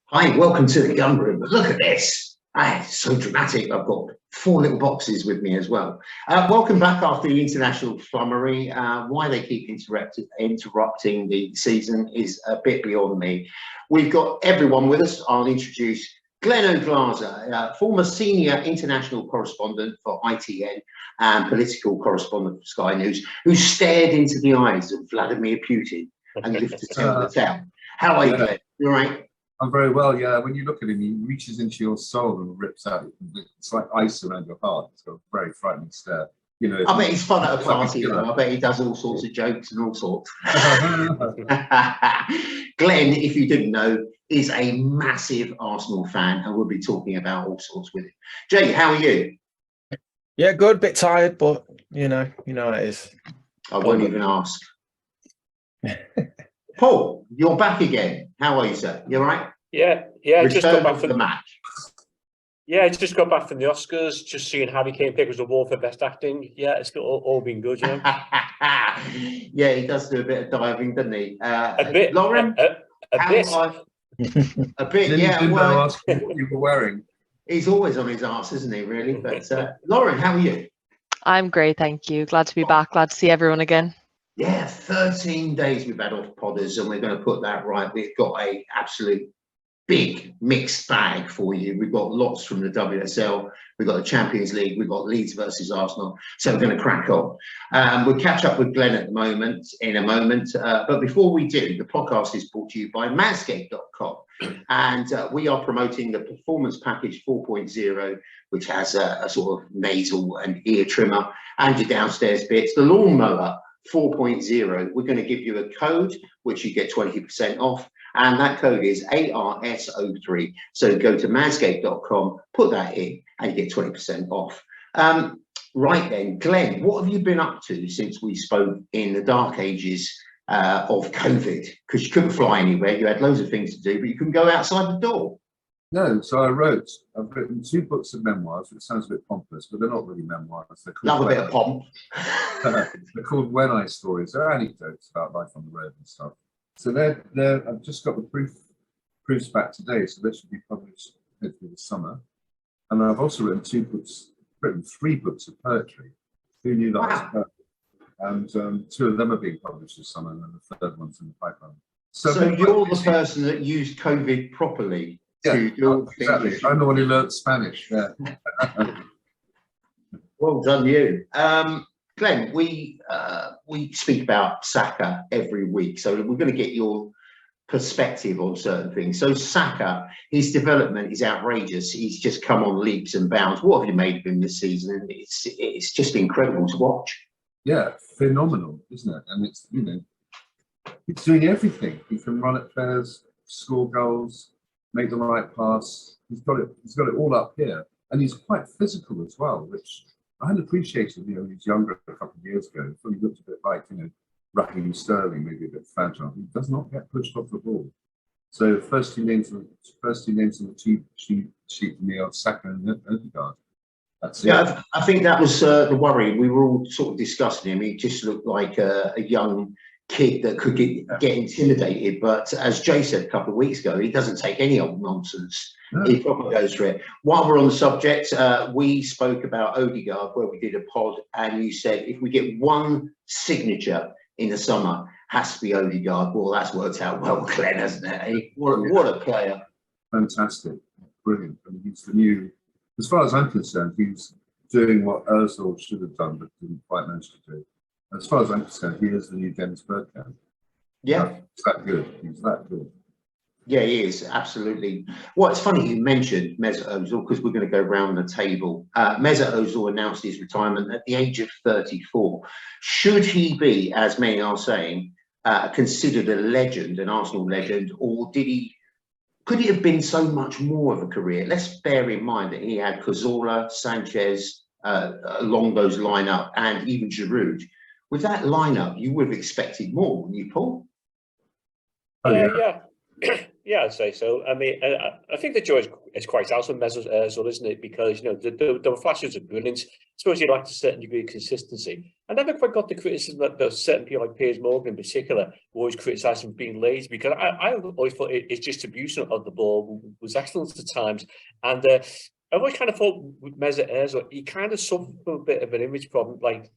Hi, welcome to the gun room. Look at this. It's so dramatic. I've got 4 little boxes with me as well. Welcome back after the international flummery. Why they keep interrupting the season is a bit beyond me. We've got everyone with us. I'll introduce Glen Oglaza, former senior international correspondent for ITN and political correspondent for Sky News, who stared into the eyes of Vladimir Putin and lived to tell the tale. How are you, Glen? You all right? I'm very well, yeah. When you look at him, he reaches into your soul and rips out. It's like ice around your heart. It's got a very frightening stare. You know, I bet he's fun at a party, though. I bet he does all sorts of jokes and all sorts. Glen, if you didn't know, is a massive Arsenal fan, and we'll be talking about all sorts with him. Jay, how are you? Yeah, good. Bit tired, but you know how it is. I won't even ask. Paul, you're back again. How are you, sir? You all right? Yeah. Return Just got back from the match. Yeah, I just got back from the Oscars. Just seeing Harry Kane pick as a award for best acting. Yeah, it's all been good, you know. Yeah, he does do a bit of diving, doesn't he? A bit, Lauren. a bit. A bit. Yeah. Didn't well, ask you what you were wearing. He's always on his arse, isn't he? Really. But Lauren, how are you? I'm great, thank you. Glad to be back. Glad to see everyone again. Yeah, 13 days we've had off podders, and we're going to put that right. We've got a absolute big mixed bag for you. We've got lots from the WSL, we've got the Champions League, we've got Leeds versus Arsenal. So we're going to crack on. We'll catch up with Glen in a moment. But before we do, the podcast is brought to you by Manscaped.com. And we are promoting the Performance Package 4.0, which has a sort of nasal and ear trimmer and your downstairs bits. The lawnmower 4.0, we're going to give you a code which you get 20% off, and that code is ARS03. So go to manscaped.com, put that in, and you get 20% off. Right then, Glen, what have you been up to since we spoke in the dark ages of COVID? Because you couldn't fly anywhere, you had loads of things to do, but you couldn't go outside the door. No, so I've written 2 books of memoirs, which sounds a bit pompous, but they're not really memoirs. Love a bit of pomp. They're called When I Stories. They're anecdotes about life on the road and stuff. So I've just got the proofs back today, so they should be published hopefully this summer. And I've also written 3 books of poetry. Who knew that was a poet? And 2 of them are being published this summer, and then the 3rd one's in the pipeline. So you're the person that used COVID properly. Yeah, exactly. I'm the one who learnt Spanish. Yeah. Well done, you. Glen, we speak about Saka every week, so we're going to get your perspective on certain things. So Saka, his development is outrageous. He's just come on leaps and bounds. What have you made of him this season? It's just incredible to watch. Yeah, phenomenal, isn't it? And it's he's doing everything. He can run at players, score goals, make the right pass. He's got it all up here, and he's quite physical as well, which I hadn't appreciated. When he was younger a couple of years ago. He looked a bit like Raheem Sterling, maybe a bit fragile. He does not get pushed off the ball. So first two names on the cheat sheet for me are Saka and Odegaard. That's it. Yeah, I think that was the worry. We were all sort of discussing him. He just looked like a young kid that could get intimidated, but as Jay said a couple of weeks ago, he doesn't take any old nonsense. No. He probably goes for it. While we're on the subject, we spoke about Odegaard where we did a pod, and you said if we get one signature in the summer, has to be Odegaard. Well, that's worked out well, Glen, hasn't it? What a player! Fantastic, brilliant. I mean, he's the new. As far as I'm concerned, he's doing what Ozil should have done, but didn't quite manage to do. As far as I'm concerned, he is the new Dennis Bergkamp. Yeah. He's that good. He's that good. Yeah, he is, absolutely. Well, it's funny you mentioned Mesut Ozil, because we're going to go round the table. Mesut Ozil announced his retirement at the age of 34. Should he be, as many are saying, considered a legend, an Arsenal legend, or could he have been so much more of a career? Let's bear in mind that he had Cazorla, Sanchez, along those lineup, and even Giroud. With that lineup, you would have expected more, wouldn't you, Paul? Yeah, I'd say so. I mean, I think the joy it's quite out with Mesut Ozil, isn't it? Because the flashes of brilliance. I suppose he lacked a certain degree of consistency. I never quite got the criticism that there's certain people like Piers Morgan in particular who always criticise him for being lazy, because I always thought his distribution of the ball was excellent at times. And I always kind of thought with Mesut Ozil, he kind of suffered from a bit of an image problem. Like,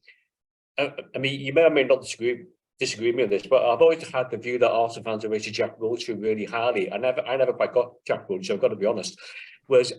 I mean, you may or may not disagree with me on this, but I've always had the view that Arsenal fans are rated Jack Wilshere really highly. I never quite got Jack Wilshere, I've got to be honest. Whereas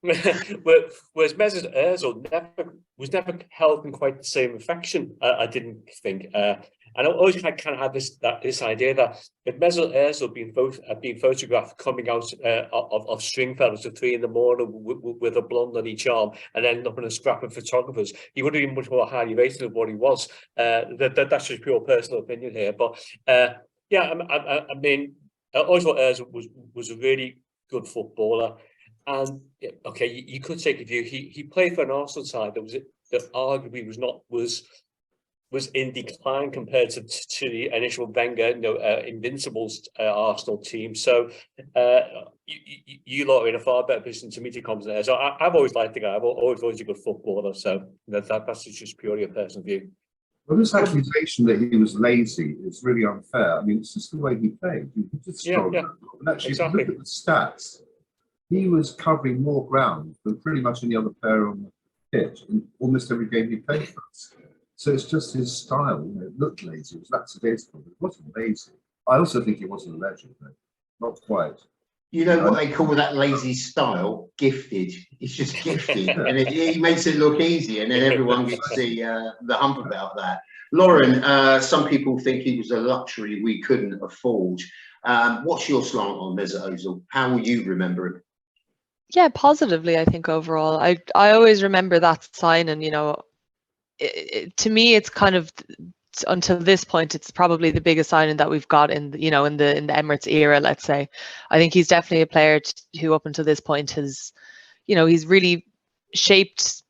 Mesut Ozil was never held in quite the same affection. I didn't think, and I always kind of had this idea that if Mesut Ozil being photographed coming out of Stringfellows at 3 a.m. with a blonde on each arm and ended up in a scrap of photographers, he would have been much more highly rated than what he was. That's just pure personal opinion here, but yeah, I mean, I always thought Ozil was a really good footballer. And okay, you could take a view. He played for an Arsenal side that arguably was in decline compared to the initial Wenger, Invincibles Arsenal team. So you lot are in a far better position to meet a comment there. So I've always liked the guy. I've always thought he's a good footballer. So that's just purely a personal view. Well, this accusation that he was lazy is really unfair. I mean, it's just the way he played. He just strolled out. And actually, exactly. If you look at the stats, he was covering more ground than pretty much any other player on the pitch in almost every game he played for us. So it's just his style. It looked lazy. It was lackadaisical, but it wasn't lazy. I also think he wasn't a legend, though. Not quite. You know what they call that lazy style? Gifted. It's just gifted, and he makes it look easy, and then everyone gets the hump about that. Lauren, some people think it was a luxury we couldn't afford. What's your slant on Mesut Ozil? How will you remember him? Yeah, positively, I think overall. I always remember that sign, and to me, it's kind of, until this point, it's probably the biggest signing that we've got in the Emirates era, let's say. I think he's definitely a player who up until this point has, he's really shaped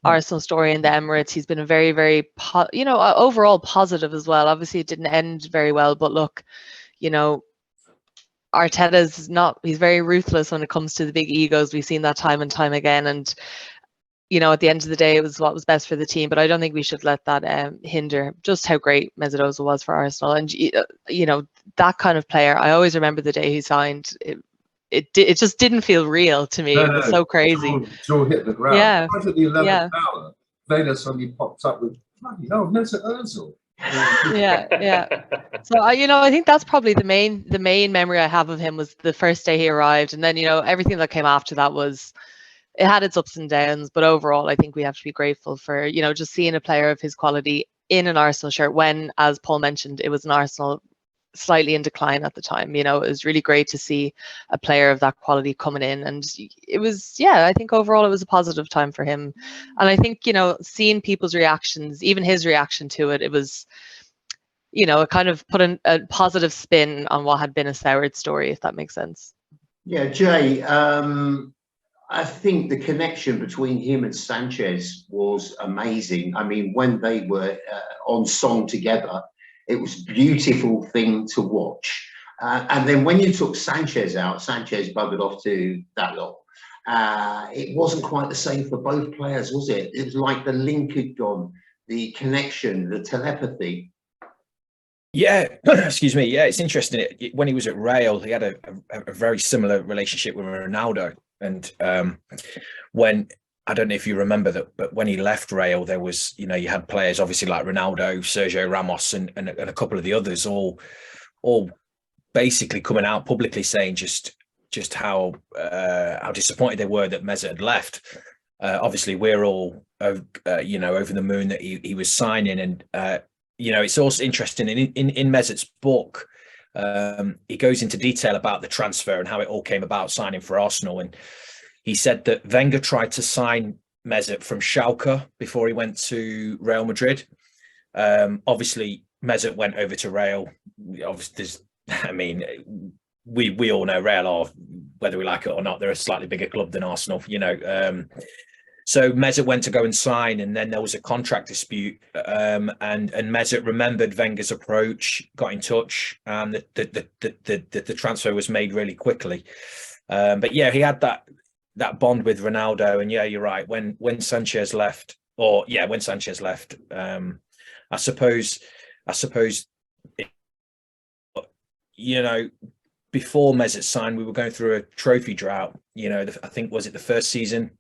Arsenal's story in the Emirates. He's been a very, very, overall positive as well. Obviously, it didn't end very well, but look, he's very ruthless when it comes to the big egos. We've seen that time and time again. And, at the end of the day, it was what was best for the team. But I don't think we should let that hinder just how great Mesut Ozil was for Arsenal. And, that kind of player, I always remember the day he signed. It just didn't feel real to me. It was so crazy. Jaw hit the ground. Yeah. Right at the 11th hour, Wenger suddenly pops up with, Mesut Ozil. Yeah. So I think that's probably the main memory I have of him was the first day he arrived, and then everything that came after that it had its ups and downs, but overall I think we have to be grateful for just seeing a player of his quality in an Arsenal shirt when, as Paul mentioned, it was an Arsenal slightly in decline at the time. It was really great to see a player of that quality coming in, and it was, I think overall it was a positive time for him. And I think seeing people's reactions, even his reaction to it was, it kind of put a positive spin on what had been a soured story, if that makes sense. Yeah, Jay, I think the connection between him and Sanchez was amazing. I mean, when they were on song together, it was a beautiful thing to watch. And then when you took Sanchez out, Sanchez buggered off to that lot. It wasn't quite the same for both players, was it? It was like the link had gone, the connection, the telepathy. Yeah, excuse me. Yeah, it's interesting. When he was at Real, he had a very similar relationship with Ronaldo. And when, I don't know if you remember that, but when he left Real, there was, you had players obviously like Ronaldo, Sergio Ramos, and a couple of the others, all basically coming out publicly saying just how disappointed they were that Mesut had left. Obviously, we're all over the moon that he was signing, and it's also interesting in Mesut's book. He goes into detail about the transfer and how it all came about, signing for Arsenal. And he said that Wenger tried to sign Mesut from Schalke before he went to Real Madrid. Obviously, Mesut went over to Real. Obviously, we all know Real are, whether we like it or not, they're a slightly bigger club than Arsenal, So Mesut went to go and sign, and then there was a contract dispute. And Mesut remembered Wenger's approach, got in touch, and the transfer was made really quickly. But yeah, he had that bond with Ronaldo, and yeah, you're right. When Sanchez left, I suppose, you know, before Mesut signed, we were going through a trophy drought. You know, I think, was it the first season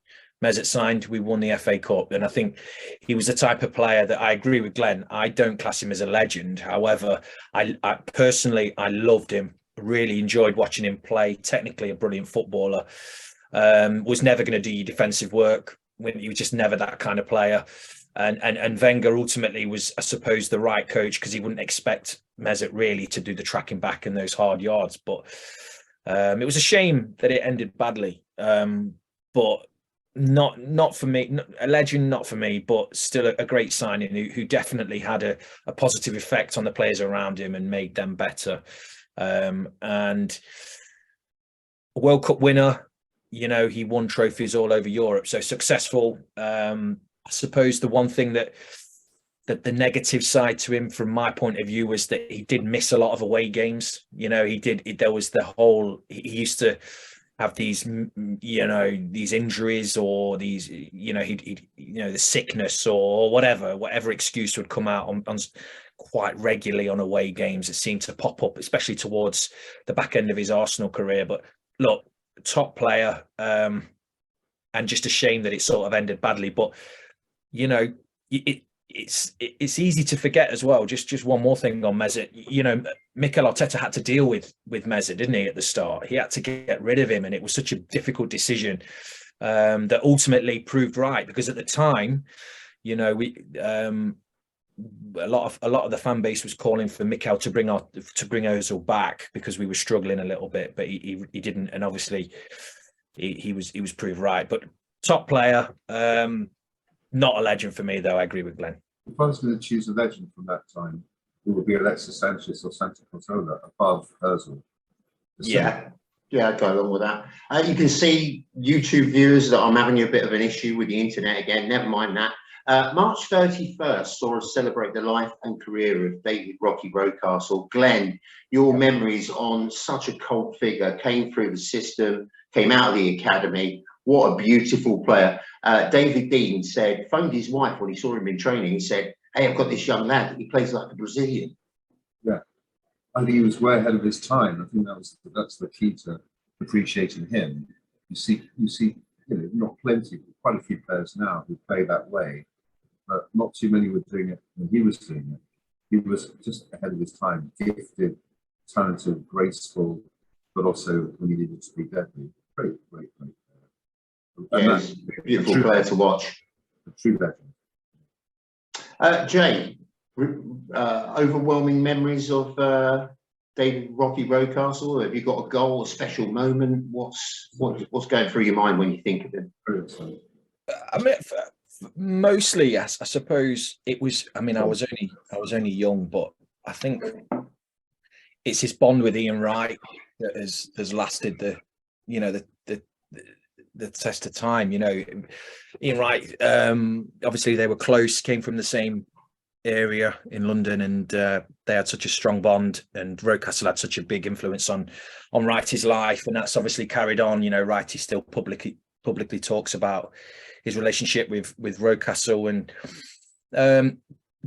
Mesut signed, we won the FA Cup, and I think he was the type of player that, I agree with Glenn, I don't class him as a legend. However, I personally, I loved him, really enjoyed watching him play. Technically a brilliant footballer. Was never going to do your defensive work. He was just never that kind of player. And Wenger ultimately was, I suppose, the right coach, because he wouldn't expect Mesut really to do the tracking back in those hard yards. But it was a shame that it ended badly. But not for me, a legend, not for me, but still a great signing who definitely had a positive effect on the players around him and made them better. And a World Cup winner, you know, he won trophies all over Europe, so successful. I suppose the one thing that the negative side to him, from my point of view, was that he did miss a lot of away games. You know, there was the whole, he used to have these, you know, these injuries, or these, you know, the sickness or whatever excuse would come out on quite regularly on away games. It seemed to pop up, especially towards the back end of his Arsenal career. But look, top player, and just a shame that it sort of ended badly. But you know, it's easy to forget as well. Just one more thing on Mesut. You know, Mikel Arteta had to deal with Mesut, didn't he? At the start, he had to get rid of him, and it was such a difficult decision that ultimately proved right. Because at the time, you know, a lot of the fan base was calling for Mikel to bring Ozil back, because we were struggling a little bit, but he didn't, and obviously he was proved right. But top player. Not a legend for me, though. I agree with Glenn. If I was going to choose a legend from that time, it would be Alexis Sanchez or Santi Cazorla above Ozil. Yeah, I'd go along with that. You can see, YouTube viewers, that I'm having a bit of an issue with the internet again. Never mind that. March 31st saw us celebrate the life and career of David "Rocky" Rocastle. Glenn, your memories on such a cult figure, came through the system, came out of the academy. What a beautiful player. David Dean phoned his wife when he saw him in training. He said, "Hey, I've got this young lad. He plays like a Brazilian." Yeah, I think he was way ahead of his time. I think that's the key to appreciating him. You see, you know, not plenty, but quite a few players now who play that way, but not too many were doing it when he was doing it. He was just ahead of his time. Gifted, talented, graceful, but also when he needed to be deadly. Great player. Yeah, beautiful player to watch. A true legend. Jay, overwhelming memories of David "Rocky" Rocastle. Have you got a goal, a special moment? What's going through your mind when you think of him? I mean, mostly, I suppose it was. I mean, I was only young, but I think it's his bond with Ian Wright that has lasted the test of time. You know, Ian Wright, obviously they were close, came from the same area in London, and they had such a strong bond, and Rocastle had such a big influence on Wrighty's life, and that's obviously carried on. You know, Wrighty still publicly talks about his relationship with Rocastle, and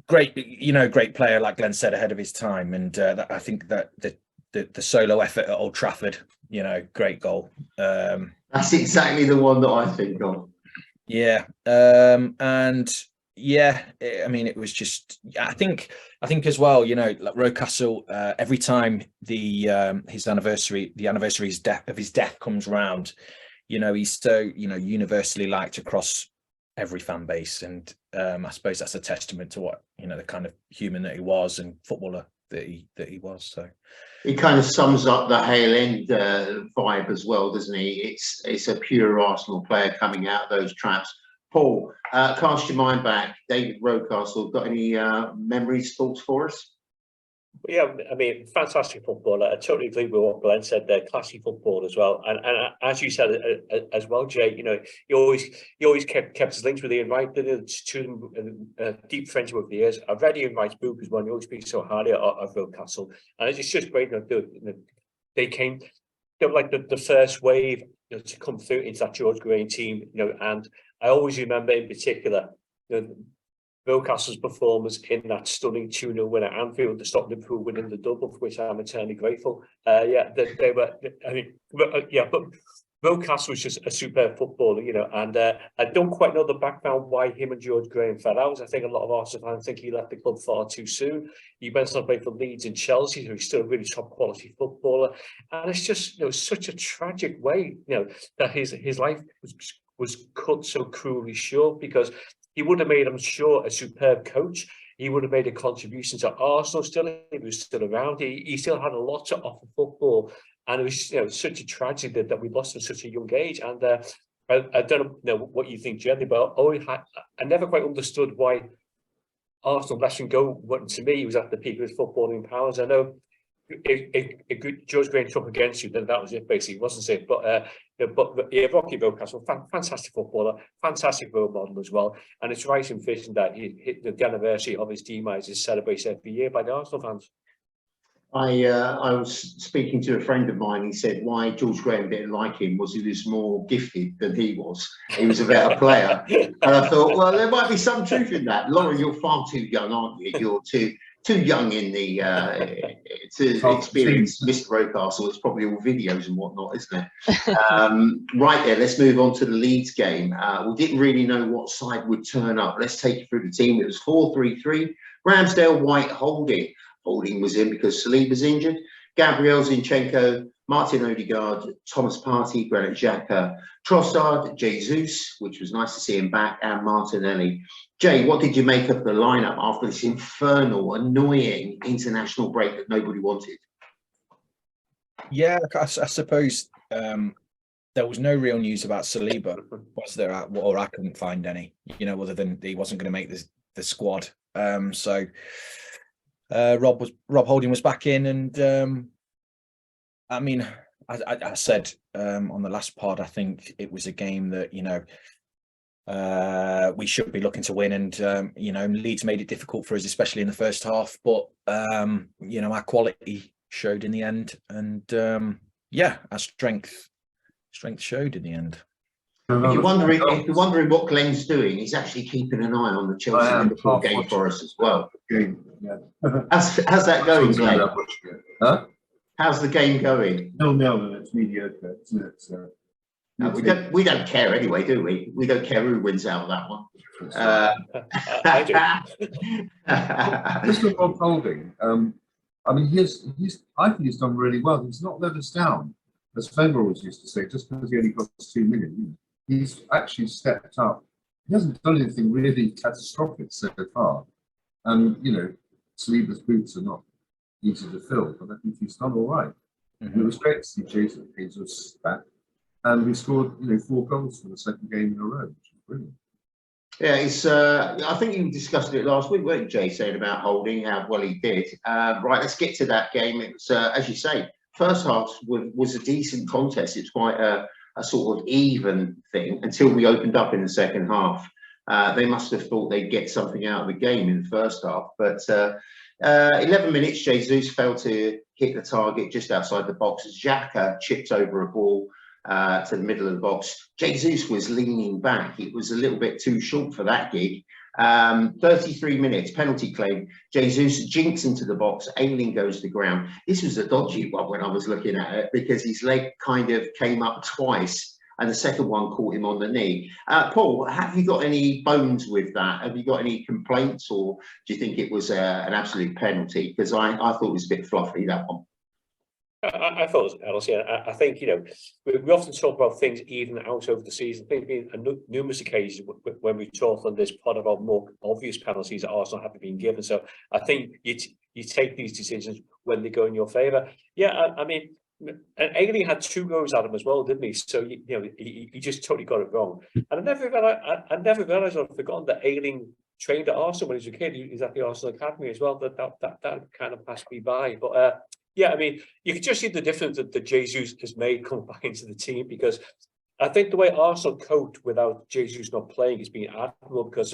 great player, like Glenn said, ahead of his time. And I think that the solo effort at Old Trafford, you know, great goal. That's exactly the one that I think of. Yeah, and yeah, I mean, it was just. I think as well. You know, like Rocastle, every time his anniversary, the anniversary of his death comes around, you know, he's so, you know, universally liked across every fan base, and I suppose that's a testament to what, you know, the kind of human that he was and footballer that he was. So it kind of sums up the Hale End vibe as well, doesn't he? It's a pure Arsenal player coming out of those traps. Paul, cast your mind back. David Rocastle, got any memories, thoughts for us? Yeah, I mean, fantastic footballer. I totally agree with what Glenn said there. Classy football as well, and as you said as well, Jay. You know, he always kept his links with Ian Wright. Did to them, deep friendship over the years. I've read Ian Wright's book as well. He always speaks so highly of Rocastle, and it's just great. They came, they were like the first wave, to come through into that George Graham team. And I always remember in particular, Rocastle's performance in that stunning 2-0 win at Anfield to stop Liverpool winning the double, for which I'm eternally grateful. They were, I mean, but Rocastle was just a superb footballer, and I don't quite know the background why him and George Graham fell out. I think a lot of Arsenal fans think he left the club far too soon. He went on to play for Leeds and Chelsea, so he's still a really top quality footballer. And it's just, such a tragic way, that his life was cut so cruelly short, because he would have made, I'm sure, a superb coach. He would have made a contribution to Arsenal still if he was still around. He still had a lot to offer football. And it was, such a tragedy that we lost him at such a young age. And I don't know what you think, Jenny, but I never quite understood why Arsenal let him go. To me, he was at the peak of his footballing powers. I know if George Graham took against you, then that was it, basically, wasn't it? But Rocky Rocastle, fantastic footballer, fantastic role model as well. And it's right in fitting that the anniversary of his demise is celebrated every year by the Arsenal fans. I was speaking to a friend of mine. He said why George Graham didn't like him was he was more gifted than he was. He was a better player. And I thought, well, there might be some truth in that. Lauren, you're far too young, aren't you? You're too young in the to experience Mr. Rocastle. It's probably all videos and whatnot, isn't it? Right there, let's move on to the Leeds game. We didn't really know what side would turn up. Let's take you through the team. It was 4-3-3. Ramsdale, White, Holding. Holding was in because Saliba's injured. Gabriel, Zinchenko, Martin Odegaard, Thomas Partey, Granit Xhaka, Trossard, Jesus, which was nice to see him back, and Martinelli. Jay, what did you make of the lineup after this infernal, annoying international break that nobody wanted? Yeah, I suppose there was no real news about Saliba, was there? Or I couldn't find any, other than he wasn't going to make the squad. So Rob Holding was back in, and I mean, I said on the last pod, I think it was a game that we should be looking to win, and Leeds made it difficult for us, especially in the first half. But our quality showed in the end, and our strength showed in the end. If you're wondering what Glenn's doing, he's actually keeping an eye on the Chelsea Liverpool game for us as well. Yeah. How's that going, Glenn? Huh? How's the game going? No, it's mediocre, isn't it? So, we don't care anyway, do we? We don't care who wins out of that one. I do. Just with Rob Holding, I mean, I think he's done really well. He's not let us down, as Wenger always used to say, just because he only got 2 million. He's actually stepped up. He hasn't done anything really catastrophic so far. And, Saliba's boots are not easy to fill, but I think he's done all right. Mm-hmm. It was great to see Jesus back. And we scored, 4 goals for the second game in a row, which is brilliant. Yeah, it's. I think you discussed it last week, weren't you, Jay, saying about Holding, how well he did. Right, let's get to that game. It was, as you say, first half was a decent contest. It's quite a sort of even thing until we opened up in the second half. They must have thought they'd get something out of the game in the first half. But 11 minutes, Jesus failed to hit the target just outside the box. Xhaka chipped over a ball to the middle of the box. Jesus was leaning back. It was a little bit too short for that gig. 33 minutes, penalty claim. Jesus jinks into the box. Ayling goes to the ground. This was a dodgy one when I was looking at it, because his leg kind of came up twice, and the second one caught him on the knee. Paul, have you got any bones with that? Have you got any complaints, or do you think it was an absolute penalty? Because I thought it was a bit fluffy, that one. I thought it was a penalty. I think, we often talk about things even out over the season. There's been numerous occasions when we talked on this pod about more obvious penalties that Arsenal haven't been given. So I think you take these decisions when they go in your favour. Yeah, I mean, and Ayling had 2 goes at him as well, didn't he? So he just totally got it wrong. And I never realised, I'd forgotten that Ayling trained at Arsenal when he was a kid. He was at the Arsenal Academy as well. That kind of passed me by. But yeah, I mean, you can just see the difference that Jesus has made coming back into the team, because I think the way Arsenal coped without Jesus not playing has been admirable, because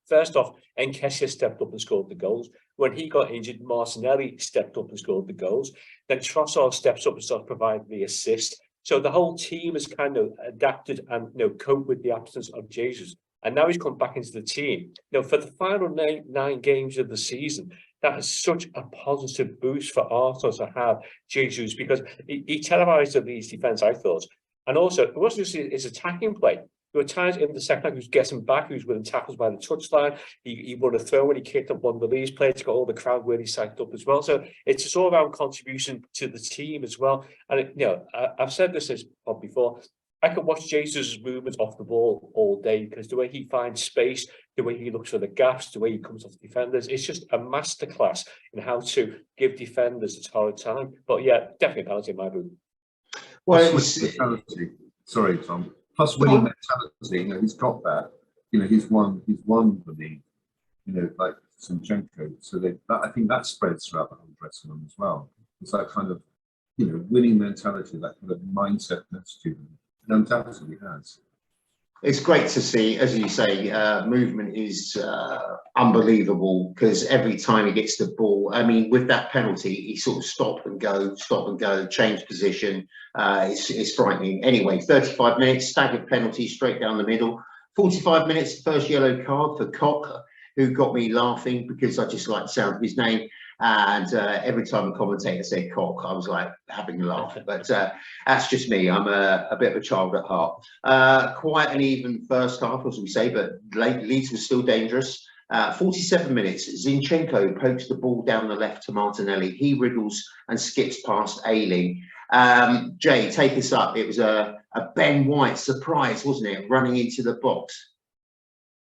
first off, Nketiah stepped up and scored the goals. When he got injured, Martinelli stepped up and scored the goals. Then Trossard steps up and starts providing the assist. So the whole team has kind of adapted and coped with the absence of Jesus. And now he's come back into the team. For the final nine games of the season, that is such a positive boost for Arsenal to have Jesus, because he televised the Leeds defence, I thought. And also, it wasn't just his attacking play. There were times in the second half he was getting back, he was winning tackles by the touchline. He won a throw when he kicked up one of the Leeds players, got all the crowd really psyched up as well. So it's a all-round contribution to the team as well. And, I've said this before, I could watch Jesus' movements off the ball all day, because the way he finds space, the way he looks for the gaps, the way he comes off the defenders, it's just a masterclass in how to give defenders a torrid time. But yeah, definitely a penalty in my book. Well, mentality. Sorry, Tom. Plus winning mentality. He's got that. He's won the league. Like Zinchenko. So I think that spreads throughout the whole dressing room as well. It's that kind of winning mentality, that kind of mindset attitude. Undoubtedly has. It's great to see, as you say, movement is unbelievable, because every time he gets the ball, I mean, with that penalty, he sort of stop and go, change position. It's frightening. Anyway, 35 minutes, staggered penalty straight down the middle. 45 minutes, first yellow card for Koch, who got me laughing because I just like the sound of his name. And every time a commentator said Koch, I was like having a laugh. But that's just me. I'm a bit of a child at heart. Quite an even first half, as we say, but Leeds was still dangerous. 47 minutes, Zinchenko pokes the ball down the left to Martinelli. He wriggles and skips past Ayling. Jay, take us up. It was a Ben White surprise, wasn't it? Running into the box.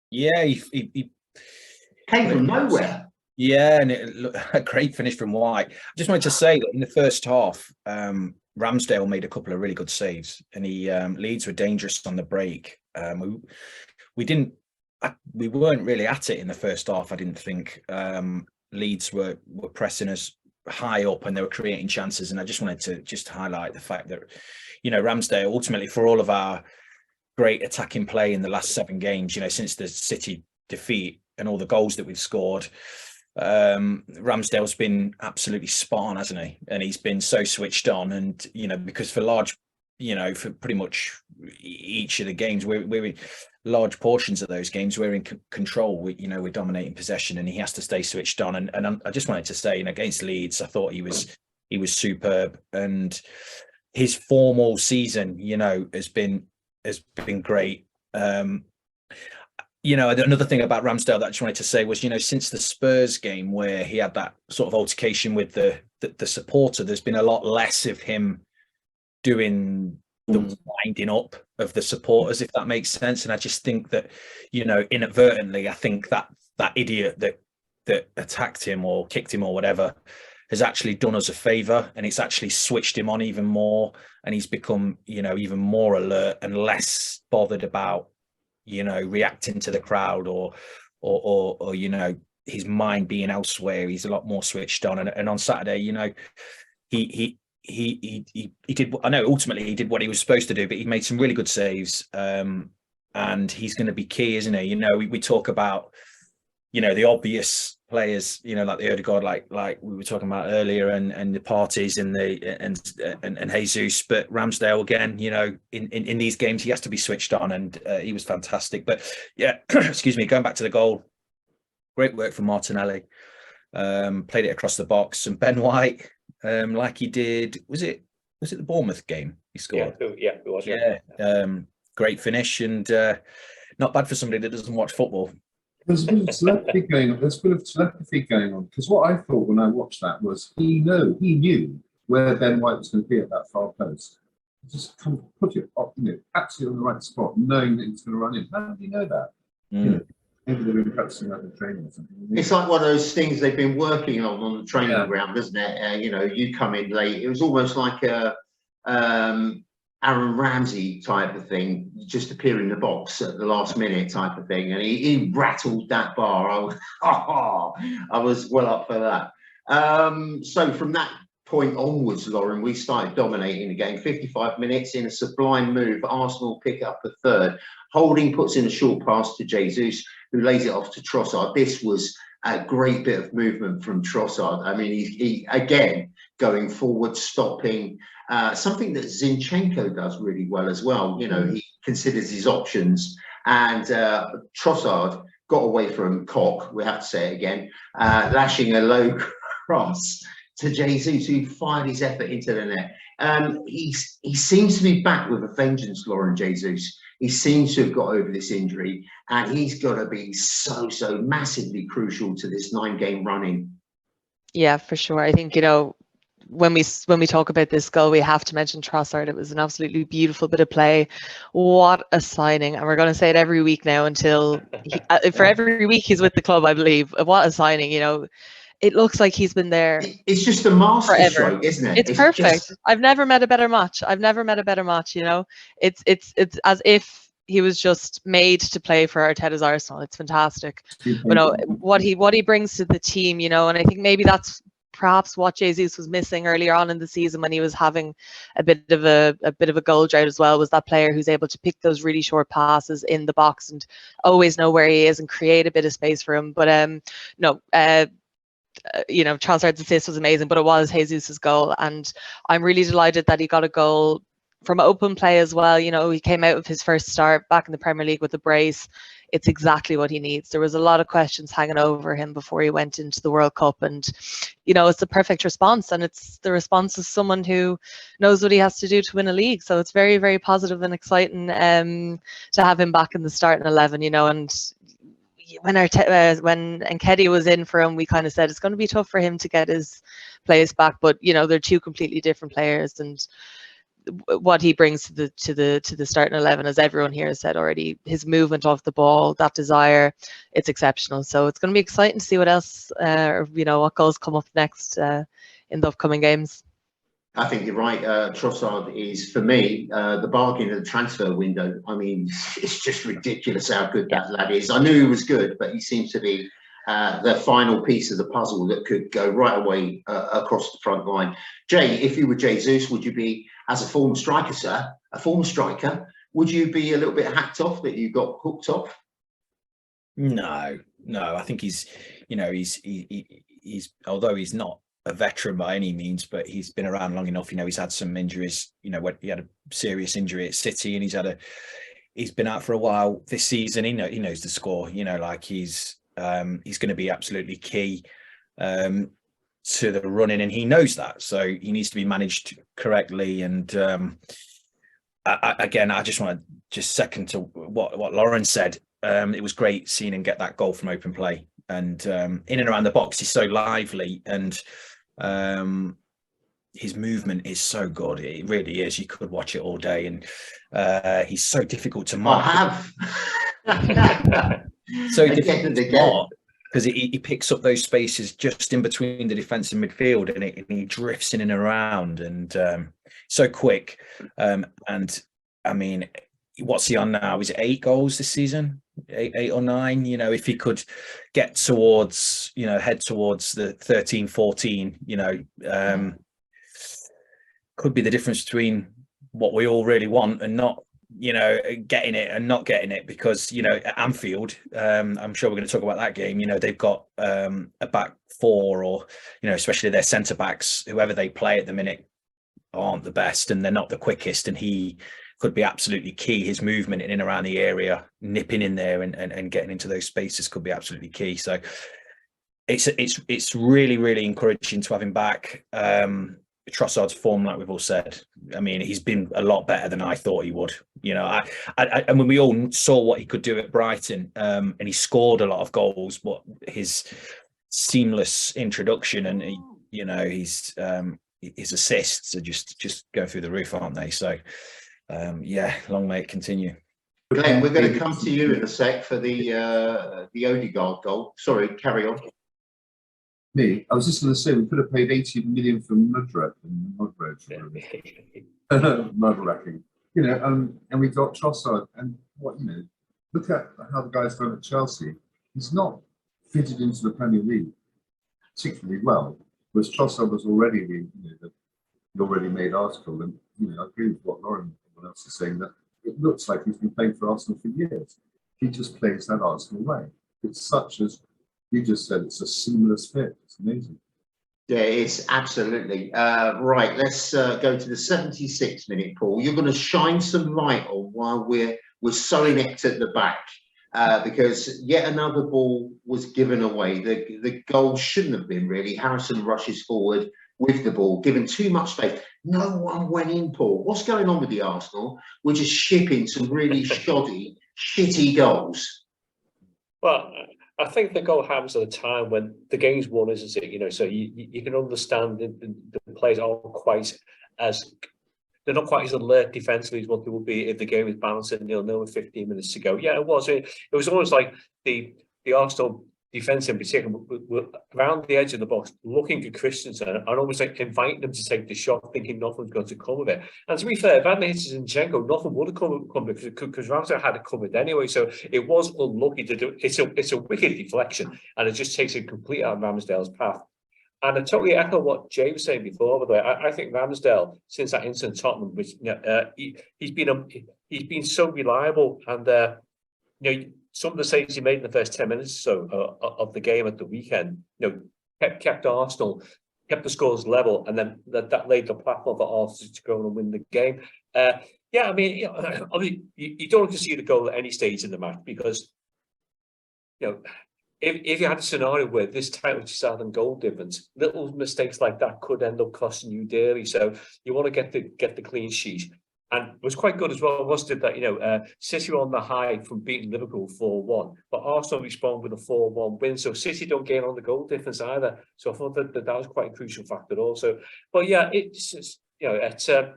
Yeah, he came from nowhere. Yeah, and a great finish from White. I just wanted to say that in the first half, Ramsdale made a couple of really good saves, and Leeds were dangerous on the break. We weren't really at it in the first half. I didn't think Leeds were pressing us high up, and they were creating chances. And I just wanted to just highlight the fact that Ramsdale, ultimately, for all of our great attacking play in the last 7 games, since the City defeat and all the goals that we've scored, Ramsdale's been absolutely spot on, hasn't he? And he's been so switched on, and because for for pretty much each of the games, we're in large portions of those games, we're in control. We're dominating possession, and he has to stay switched on. And I just wanted to say, against Leeds, I thought he was superb, and his formal season, has been great. Another thing about Ramsdale that I just wanted to say was, since the Spurs game where he had that sort of altercation with the supporter, there's been a lot less of him doing the winding up of the supporters, if that makes sense. And I just think that, inadvertently, I think that idiot that attacked him or kicked him or whatever has actually done us a favour, and it's actually switched him on even more, and he's become, even more alert and less bothered about reacting to the crowd or his mind being elsewhere. He's a lot more switched on, and on Saturday, he did. I know ultimately he did what he was supposed to do, but he made some really good saves, and he's going to be key, isn't he? We talk about the obvious players, like the Odegaard, like we were talking about earlier, and the parties and Jesus, but Ramsdale again, in these games he has to be switched on, and he was fantastic. But yeah, excuse me, going back to the goal, great work from Martinelli. Played it across the box, and Ben White, like he did, was it the Bournemouth game he scored? Yeah, it was. Yeah, great finish, and not bad for somebody that doesn't watch football. There's a bit of telepathy going on. Because what I thought when I watched that was he knew where Ben White was going to be at that far post. Just kind of put it up, absolutely on the right spot, knowing that he's going to run in. How did he know that? Maybe they've been practicing that in training or something. It's like one of those things they've been working on the training ground, isn't it? You come in late. It was almost like Aaron Ramsey type of thing, just appear in the box at the last minute type of thing, and he rattled that bar. I was well up for that. So from that point onwards, Lauren, we started dominating the game. 55 minutes in a sublime move. Arsenal pick up a third. Holding puts in a short pass to Jesus, who lays it off to Trossard. This was a great bit of movement from Trossard. I mean, he again going forward, stopping. Something that Zinchenko does really well as well. You know, he considers his options, and Trossard got away from Koch, we have to say it again, lashing a low cross to Jesus, who fired his effort into the net. He seems to be back with a vengeance, Lauren Jesus. He seems to have got over this injury, and he's got to be so massively crucial to this 9-game running. Yeah, for sure. I think, you know, when we talk about this goal, we have to mention Trossard. It was an absolutely beautiful bit of play. What a signing. And we're going to say it every week now until for every week he's with the club, I believe. What a signing, you know. It looks like he's been there. It's just a masterstroke, isn't it? It's perfect. I've never met a better match. You know, it's as if he was just made to play for Arteta's Arsenal. It's fantastic. You know what he brings to the team. You know, and I think maybe that's perhaps what Jesus was missing earlier on in the season when he was having a bit of a goal drought as well, was that player who's able to pick those really short passes in the box and always know where he is and create a bit of space for him. But you know, Trossard's assist was amazing, but it was Jesus's goal, and I'm really delighted that he got a goal from open play as well. You know, he came out of his first start back in the Premier League with a brace. It's exactly what he needs. There was a lot of questions hanging over him before he went into the World Cup, and you know, it's the perfect response, and it's the response of someone who knows what he has to do to win a league. So it's very, very positive and exciting to have him back in the starting 11. You know, and when Nketiah was in for him, we kind of said it's going to be tough for him to get his place back. But you know, they're two completely different players, and what he brings to the starting 11, as everyone here has said already, his movement off the ball, that desire, it's exceptional. So it's going to be exciting to see what else, you know, what goals come up next in the upcoming games. I think you're right. Trossard is, for me, the bargain of the transfer window. I mean, it's just ridiculous how good that lad is. I knew he was good, but he seems to be the final piece of the puzzle that could go right away across the front line. Jay, if you were Jesus, would you be, as a former striker, sir, would you be a little bit hacked off that you got hooked off? No. I think he's, you know, he's although he's not a veteran by any means, but he's been around long enough. You know, he's had some injuries. You know, when he had a serious injury at City, and he's been out for a while this season. He knows the score. You know, like he's going to be absolutely key to the running, and he knows that. So he needs to be managed correctly. And I just want to second to what Lauren said. It was great seeing him get that goal from open play, and in and around the box, he's so lively, and his movement is so good. It really is. You could watch it all day, and he's so difficult to mark. I have. So difficult to mark because he picks up those spaces just in between the defence and midfield, and he drifts in and around, and so quick. And I mean, what's he on now? Is it 8 goals this season? 8 or 9? You know, if he could get towards, you know, head towards the 13, 14, you know, could be the difference between what we all really want and not, you know, getting it and not getting it. Because, you know, at Anfield, I'm sure we're going to talk about that game. You know, they've got a back four, or, you know, especially their centre backs, whoever they play at the minute, aren't the best, and they're not the quickest, and he could be absolutely key. His movement in and around the area, nipping in there and getting into those spaces could be absolutely key. So it's really, really encouraging to have him back. Trossard's form, like we've all said, I mean, he's been a lot better than I thought he would. You know, I mean, we all saw what he could do at Brighton, and he scored a lot of goals, but his seamless introduction and, you know, his assists are just going through the roof, aren't they? So, yeah, long may it continue. Glenn, we're going to come to you in a sec for the Odegaard goal. Sorry, carry on. Me, I was just going to say we could have paid 80 million for Mudrack and Mudrack. Mudracking. You know, and we got Trossard, and what, you know, look at how the guy's done at Chelsea. He's not fitted into the Premier League particularly well, whereas Trossard was already the already made article, and you know, I agree with what Lauren and everyone else is saying, that it looks like he's been playing for Arsenal for years. He just plays that Arsenal way. It's such as you just said, it's a seamless fit. It's amazing. Yeah, it's absolutely right. Let's go to the 76th minute, Paul. You're going to shine some light on why we're so inept at the back, because yet another ball was given away. The goal shouldn't have been, really. Harrison rushes forward with the ball, given too much space. No one went in, Paul. What's going on with the Arsenal? We're just shipping some really shoddy, shitty goals. Well, I think the goal happens at a time when the game's won, isn't it? You know, so you can understand the players aren't quite as, they're not quite as alert defensively as what they would be if the game was balanced at 0-0 with 15 minutes to go. Yeah, it was. It was almost like the Arsenal defence in particular were around the edge of the box, looking at Christensen and almost like inviting them to take the shot, thinking nothing's going to come of it. And to be fair, if hadn't hit Zinchenko, nothing would have come because Ramsdale had it covered anyway. So it was unlucky to do. It's a wicked deflection, and it just takes it completely out of Ramsdale's path. And I totally echo what Jay was saying before. By the way, I think Ramsdale, since that incident at Tottenham, which he's been so reliable, and you know, some of the saves he made in the first 10 minutes or so of the game at the weekend, you know, kept Arsenal, kept the scores level, and then that laid the platform for Arsenal to go and win the game. Yeah, I mean, you know, obviously you don't concede a goal at any stage in the match because, you know, if you had a scenario where this title decided on goal difference, little mistakes like that could end up costing you dearly. So you want to get the clean sheet. And it was quite good as well, wasn't it, that, you know, City were on the high from beating Liverpool 4-1, but Arsenal respond with a 4-1 win. So City don't gain on the goal difference either. So I thought that was quite a crucial factor also. But yeah, it's just, you know, it's, I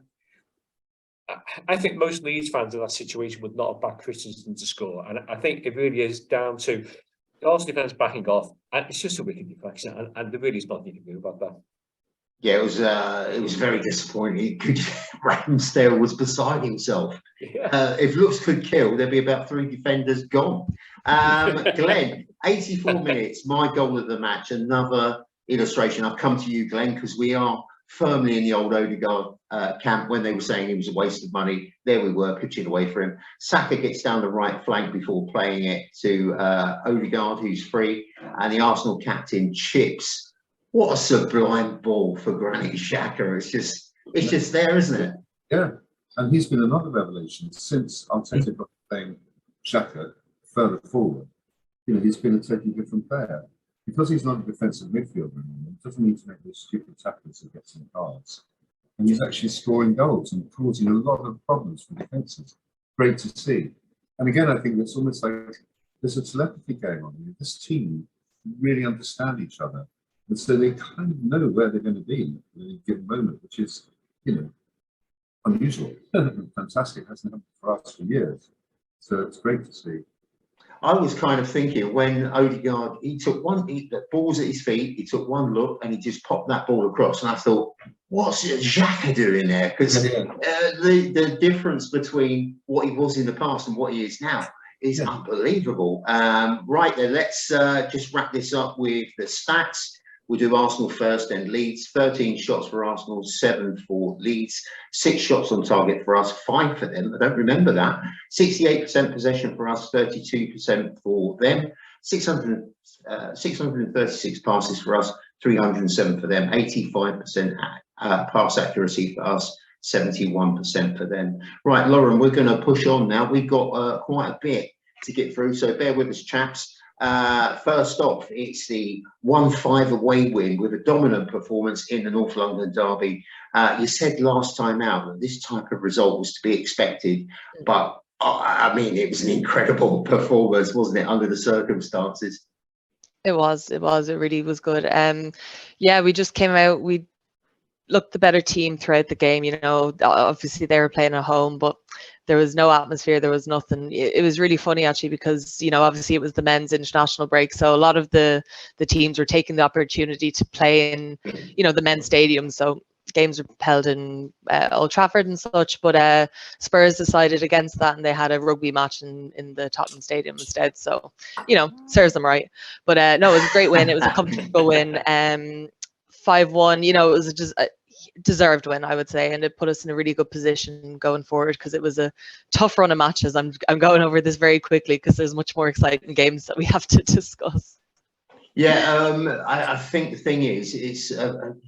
think most Leeds fans in that situation would not have backed Christensen to score. And I think it really is down to the Arsenal defence backing off. And it's just a wicked deflection. And there really is nothing you can do about that. Yeah, it was very disappointing. Ramsdale was beside himself. Yeah. If looks could kill, there'd be about 3 defenders gone. Glenn, 84 minutes, my goal of the match. Another illustration. I've come to you, Glenn, because we are firmly in the old Odegaard camp. When they were saying he was a waste of money, there we were pitching away for him. Saka gets down the right flank before playing it to Odegaard, who's free, and the Arsenal captain chips. What a sublime ball for Granit Xhaka. It's just there, isn't it? Yeah, and he's been another revelation since Arteta got playing Xhaka further forward. You know, he's been a totally different player. Because he's not a defensive midfielder anymore, he doesn't need to make those stupid tackles to get some cards. And he's actually scoring goals and causing a lot of problems for defences. Great to see. And again, I think it's almost like there's a telepathy going on here. This team really understand each other. And so they kind of know where they're going to be at any given moment, which is, you know, unusual. Fantastic. Hasn't happened for us for years. So it's great to see. I was kind of thinking when Odegaard, he took the ball's at his feet, he took one look and he just popped that ball across. And I thought, what's Xhaka doing there? Because the difference between what he was in the past and what he is now is unbelievable. Right then, let's just wrap this up with the stats. We'll do Arsenal first, then Leeds. 13 shots for Arsenal, 7 for Leeds. 6 shots on target for us, 5 for them. I don't remember that. 68% possession for us, 32% for them. 636 passes for us, 307 for them. 85% pass accuracy for us, 71% for them. Right, Lauren, we're going to push on now. We've got quite a bit to get through, so bear with us, chaps. First off, it's the 1-5 away win with a dominant performance in the North London derby. You said last time out that this type of result was to be expected, but I mean, it was an incredible performance, wasn't it, under the circumstances? It really was good. Yeah, we just came out, we looked the better team throughout the game. You know, obviously they were playing at home, but there was no atmosphere. There was nothing. It was really funny actually because, you know, obviously it was the men's international break. So a lot of the teams were taking the opportunity to play in, you know, the men's stadium. So games were held in Old Trafford and such, but Spurs decided against that, and they had a rugby match in the Tottenham Stadium instead. So, serves them right. But no, it was a great win. It was a comfortable win. 5-1. It was just a deserved win, I would say, and it put us in a really good position going forward, because it was a tough run of matches. I'm going over this very quickly because there's much more exciting games that we have to discuss. Yeah, I think the thing is, it's the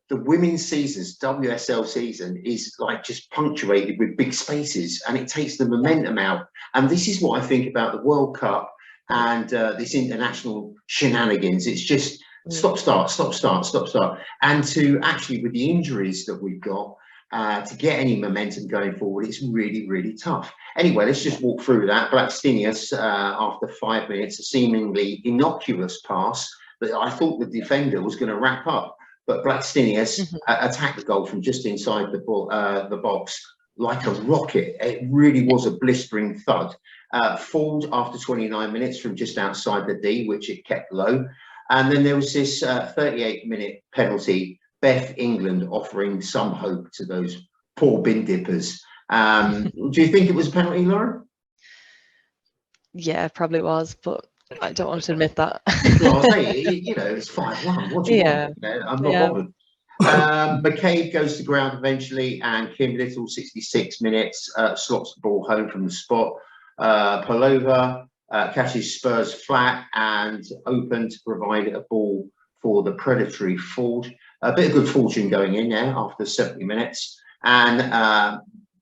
women's seasons, WSL season, is like just punctuated with big spaces, and it takes the momentum out. And this is what I think about the World Cup and this international shenanigans. It's just stop, start, stop, start, stop, start. And to actually, with the injuries that we've got, to get any momentum going forward, it's really, really tough. Anyway, let's just walk through that. Blackstenius, after 5 minutes, a seemingly innocuous pass that I thought the defender was going to wrap up, but Blackstenius attacked the goal from just inside the box like a rocket. It really was a blistering thud. Fouled after 29 minutes from just outside the D, which it kept low. And then there was this 38-minute penalty, Beth England offering some hope to those poor bin dippers. Do you think it was a penalty, Lauren? Yeah, it probably was, but I don't want to admit that. Well, I'll say, it's 5-1. What do you want? I'm not bothered. McCabe goes to ground eventually, and Kim Little, 66 minutes, slots the ball home from the spot. Palova catches Spurs flat and open to provide a ball for the predatory Ford. A bit of good fortune going in there after 70 minutes. And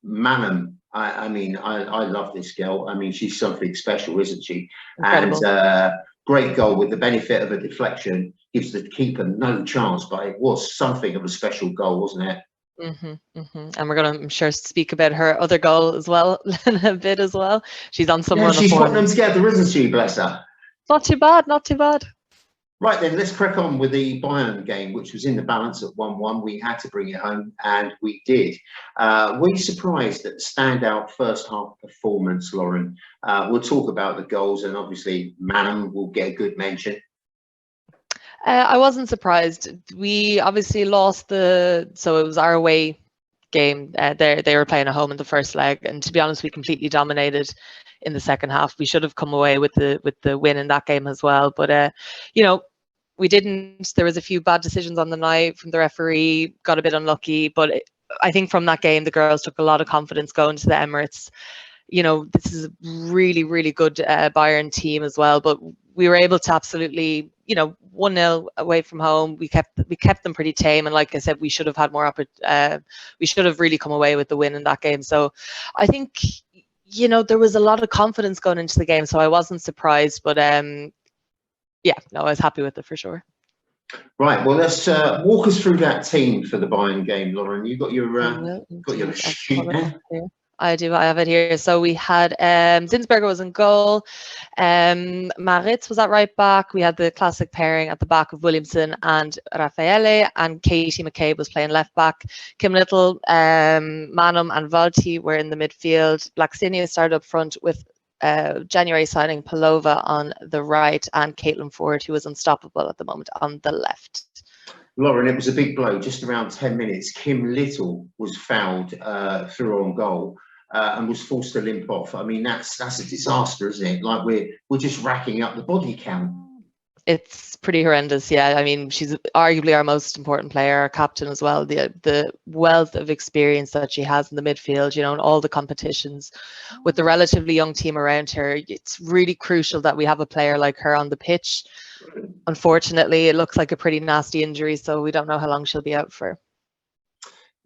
Manham, I love this girl. I mean, she's something special, isn't she? Incredible. And great goal with the benefit of a deflection. Gives the keeper no chance, but it was something of a special goal, wasn't it? And we're going to, I'm sure, speak about her other goal as well in a bit as well. She's on some run of form. She's putting them together, isn't she? Bless her. Not too bad, not too bad. Right then, let's crack on with the Bayern game, which was in the balance at 1-1. We had to bring it home, and we did. Were you surprised at the standout first half performance, Lauren? We'll talk about the goals, and obviously Manham will get a good mention. I wasn't surprised. We obviously lost so it was our away game. They were playing at home in the first leg, and to be honest, we completely dominated in the second half. We should have come away with the win in that game as well, but we didn't. There was a few bad decisions on the night from the referee, got a bit unlucky, but I think from that game the girls took a lot of confidence going to the Emirates. This is a really, really good Bayern team as well, but we were able to absolutely, 1-0 away from home. We kept them pretty tame, and like I said, we should have had more we should have really come away with the win in that game. So I think there was a lot of confidence going into the game, so I wasn't surprised, but I was happy with it for sure. Right, well, let's walk us through that team for the Bayern game, Lauren. You got your sheet there? I do. I have it here. So we had Zinsberger was in goal. Maritz was at right back. We had the classic pairing at the back of Williamson and Raffaele, and Katie McCabe was playing left back. Kim Little, Manham and Valti were in the midfield. Blackstenius started up front with January signing Palova on the right, and Caitlin Ford, who was unstoppable at the moment, on the left. Lauren, it was a big blow. Just around 10 minutes, Kim Little was fouled through on goal and was forced to limp off. I mean, that's a disaster, isn't it? Like we're just racking up the body count. It's pretty horrendous. Yeah, I mean, she's arguably our most important player, our captain as well. The wealth of experience that she has in the midfield, in all the competitions, with the relatively young team around her, it's really crucial that we have a player like her on the pitch. Unfortunately, it looks like a pretty nasty injury, so we don't know how long she'll be out for.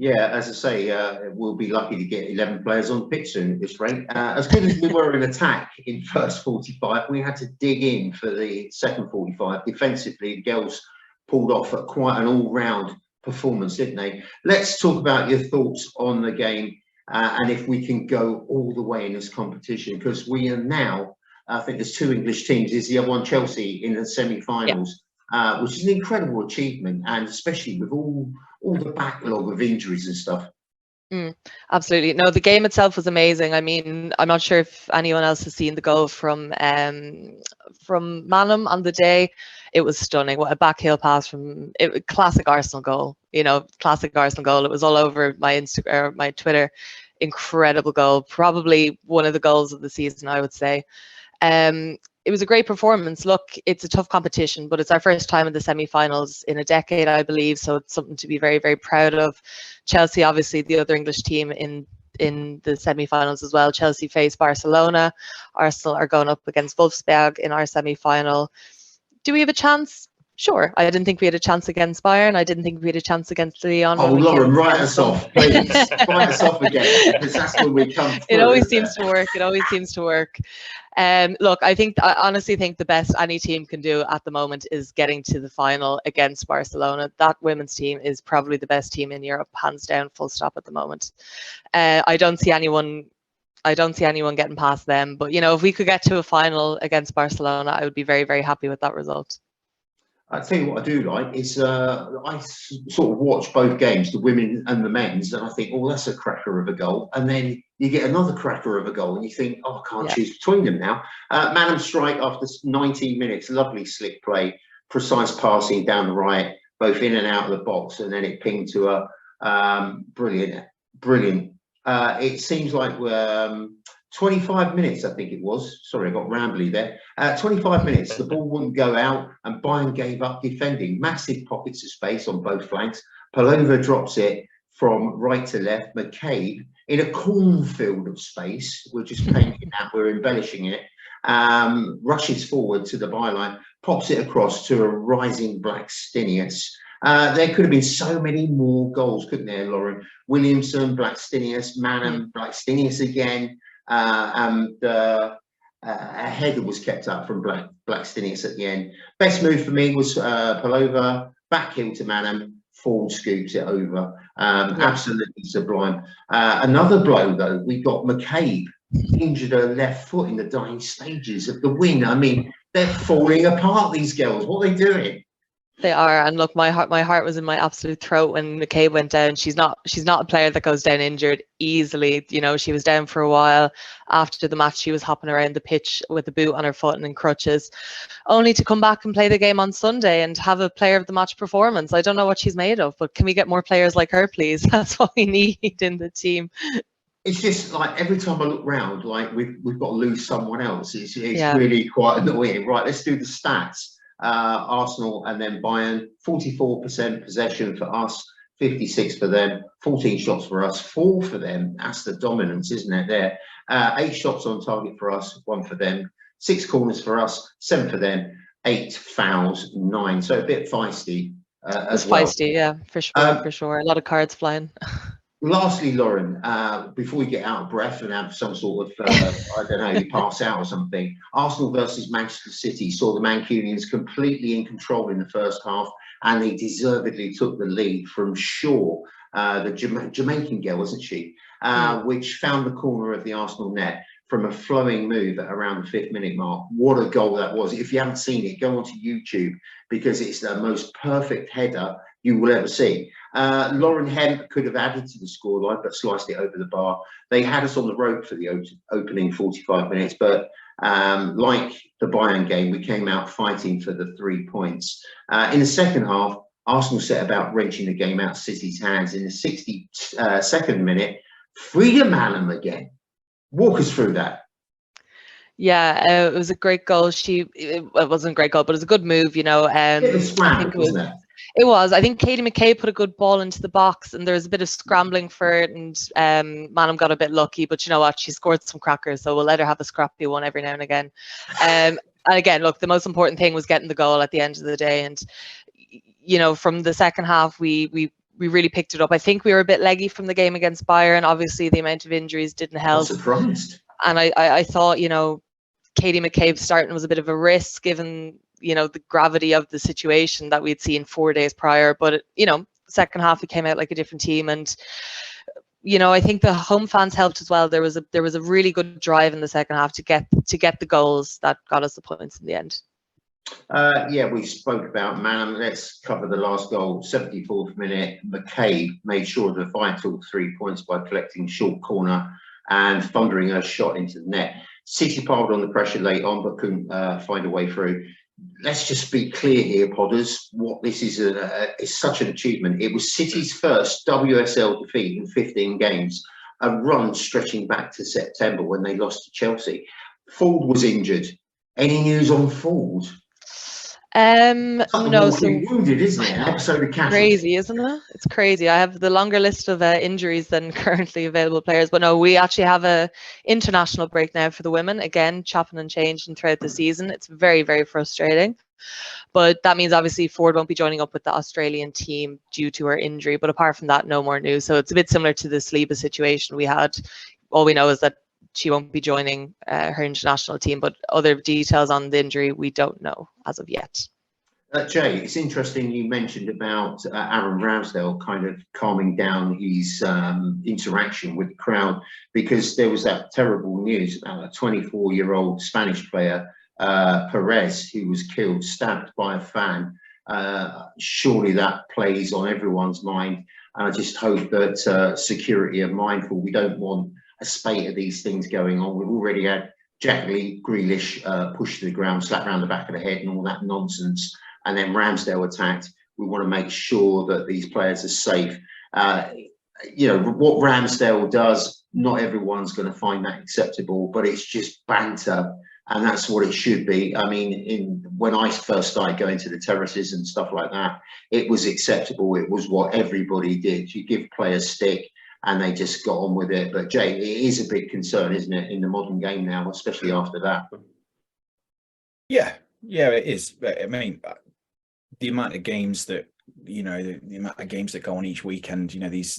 Yeah, as I say, we'll be lucky to get 11 players on the pitch soon at this rate. As good as we were in attack in first 45, we had to dig in for the second 45. Defensively, the girls pulled off quite an all-round performance, didn't they? Let's talk about your thoughts on the game and if we can go all the way in this competition, because we are now, I think there's 2 English teams. Is the other one Chelsea in the semi-finals, which is an incredible achievement, and especially with all the backlog of injuries and stuff. Absolutely. No, the game itself was amazing. I mean, I'm not sure if anyone else has seen the goal from Manum on the day. It was stunning. What a back heel pass from it, classic Arsenal goal. You know, classic Arsenal goal. It was all over my Instagram, my Twitter. Incredible goal. Probably one of the goals of the season, I would say. It was a great performance. Look, it's a tough competition, but it's our first time in the semi-finals in a decade, I believe. So it's something to be very, very proud of. Chelsea, obviously, the other English team in the semi-finals as well. Chelsea face Barcelona. Arsenal are going up against Wolfsburg in our semi-final. Do we have a chance? Sure. I didn't think we had a chance against Bayern. I didn't think we had a chance against Lyon. Oh, Lauren, write us off, please. Write us off again, because that's when we come through. It always seems to work. It always seems to work. Look, I honestly think the best any team can do at the moment is getting to the final against Barcelona. That women's team is probably the best team in Europe, hands down, full stop at the moment. I don't see anyone getting past them. But, you know, if we could get to a final against Barcelona, I would be very, very happy with that result. I tell you what I do like is I sort of watch both games, the women and the men's, and I think, oh, that's a cracker of a goal. And then you get another cracker of a goal, and you think, oh, I can't choose between them now. Manum strike after 19 minutes, lovely slick play, precise passing down the right, both in and out of the box, and then it pinged to a brilliant. It seems like 25 minutes, I think it was. Sorry, I got rambly there. 25 minutes, the ball wouldn't go out, and Bayern gave up defending. Massive pockets of space on both flanks. Palova drops it from right to left. McCabe, in a cornfield of space, we're just painting that, we're embellishing it, rushes forward to the byline, pops it across to a rising Blackstenius. There could have been so many more goals, couldn't there, Lauren? Williamson, Blackstenius, Manum, Blackstenius again. A header was kept up from Blackstenius at the end. Best move for me was Palova, back heel to Manum, forward scoops it over. Absolutely sublime. Another blow, though, we got McCabe, injured her left foot in the dying stages of the win. I mean, they're falling apart, these girls. What are they doing? They are, and look, my heart was in my absolute throat when McCabe went down. She's not a player that goes down injured easily. You know, she was down for a while. After the match, she was hopping around the pitch with a boot on her foot and in crutches, only to come back and play the game on Sunday and have a player of the match performance. I don't know what she's made of, but can we get more players like her, please? That's what we need in the team. It's just like every time I look round, like we've got to lose someone else. It's really quite annoying. Right, let's do the stats. Arsenal and then Bayern, 44% possession for us, 56 for them, 14 shots for us, 4 for them. That's the dominance, isn't it? There, 8 shots on target for us, 1 for them, 6 corners for us, 7 for them, 8 fouls, 9. So a bit feisty. It's feisty, yeah, for sure, for sure. A lot of cards flying. Lastly, Lauren, before we get out of breath and have some sort of, I don't know, you pass out or something, Arsenal versus Manchester City saw the Mancunians completely in control in the first half, and they deservedly took the lead from Shaw, the Jamaican girl, wasn't she, which found the corner of the Arsenal net from a flowing move at around the 5th minute mark. What a goal that was. If you haven't seen it, go onto YouTube, because it's the most perfect header you will ever see. Lauren Hemp could have added to the scoreline, but sliced it over the bar. They had us on the rope for the opening 45 minutes, but like the Bayern game, we came out fighting for the 3 points. In the second half, Arsenal set about wrenching the game out of City's hands. In the 62nd minute, Freedom Allen again. Walk us through that. Yeah, it was a great goal. It wasn't a great goal, but it was a good move, you know. It was scrambled, wasn't it? It was. I think Katie McCabe put a good ball into the box, and there was a bit of scrambling for it, and Manum got a bit lucky, but you know what? She scored some crackers, so we'll let her have a scrappy one every now and again. And again, look, the most important thing was getting the goal at the end of the day, and you know, from the second half, we really picked it up. I think we were a bit leggy from the game against Bayern. Obviously, the amount of injuries didn't help. I'm surprised. And I thought, you know, Katie McCabe starting was a bit of a risk, given, you know, the gravity of the situation that we'd seen 4 days prior. But, you know, second half, we came out like a different team. And, you know, I think the home fans helped as well. There was a really good drive in the second half to get the goals that got us the points in the end. Yeah, we spoke about Man. Let's cover the last goal. 74th minute, McCabe made sure of the vital 3 points by collecting short corner and thundering a shot into the net. City piled on the pressure late on, but couldn't find a way through. Let's just be clear here, Podders. What this is is such an achievement. It was City's first WSL defeat in 15 games, a run stretching back to September when they lost to Chelsea. Ford was injured. Any news on Ford? No, so wounded, isn't it? An episode of casualty. Crazy, isn't it? It's crazy. I have the longer list of injuries than currently available players, but no, we actually have a international break now for the women. Again, chopping and changing throughout the season. It's very, very frustrating. But that means obviously Ford won't be joining up with the Australian team due to her injury. But apart from that, no more news. So it's a bit similar to the Saliba situation we had. All we know is that she won't be joining her international team, but other details on the injury we don't know as of yet. Jay, it's interesting you mentioned about Aaron Ramsdale kind of calming down his interaction with the crowd, because there was that terrible news about a 24-year-old Spanish player, Perez, who was killed, stabbed by a fan. Surely that plays on everyone's mind. And I just hope that security are mindful. We don't want a spate of these things going on. We've already had Jack Grealish pushed to the ground, slapped around the back of the head and all that nonsense. And then Ramsdale attacked. We want to make sure that these players are safe. You know, what Ramsdale does, not everyone's going to find that acceptable, but it's just banter. And that's what it should be. I mean, when I first started going to the terraces and stuff like that, it was acceptable. It was what everybody did. You give players stick and they just got on with it. But Jay, it is a big concern, isn't it, in the modern game now, especially after that? Yeah, it is. I mean, the amount of games that, you know, the amount of games that go on each weekend, you know, these,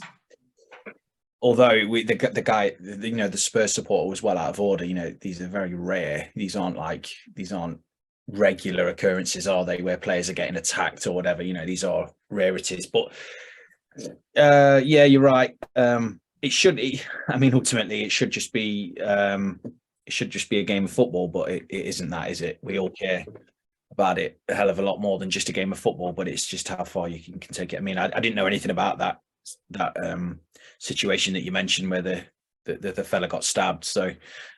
although the guy, you know, the Spurs supporter was well out of order, you know, these are very rare. These aren't regular occurrences, are they, where players are getting attacked or whatever? You know, these are rarities. But yeah, you're right. It should, I mean, ultimately it should just be a game of football, but it isn't that, is it? We all care about it a hell of a lot more than just a game of football, but it's just how far you can take it. I mean, I didn't know anything about that situation that you mentioned where the fella got stabbed. So,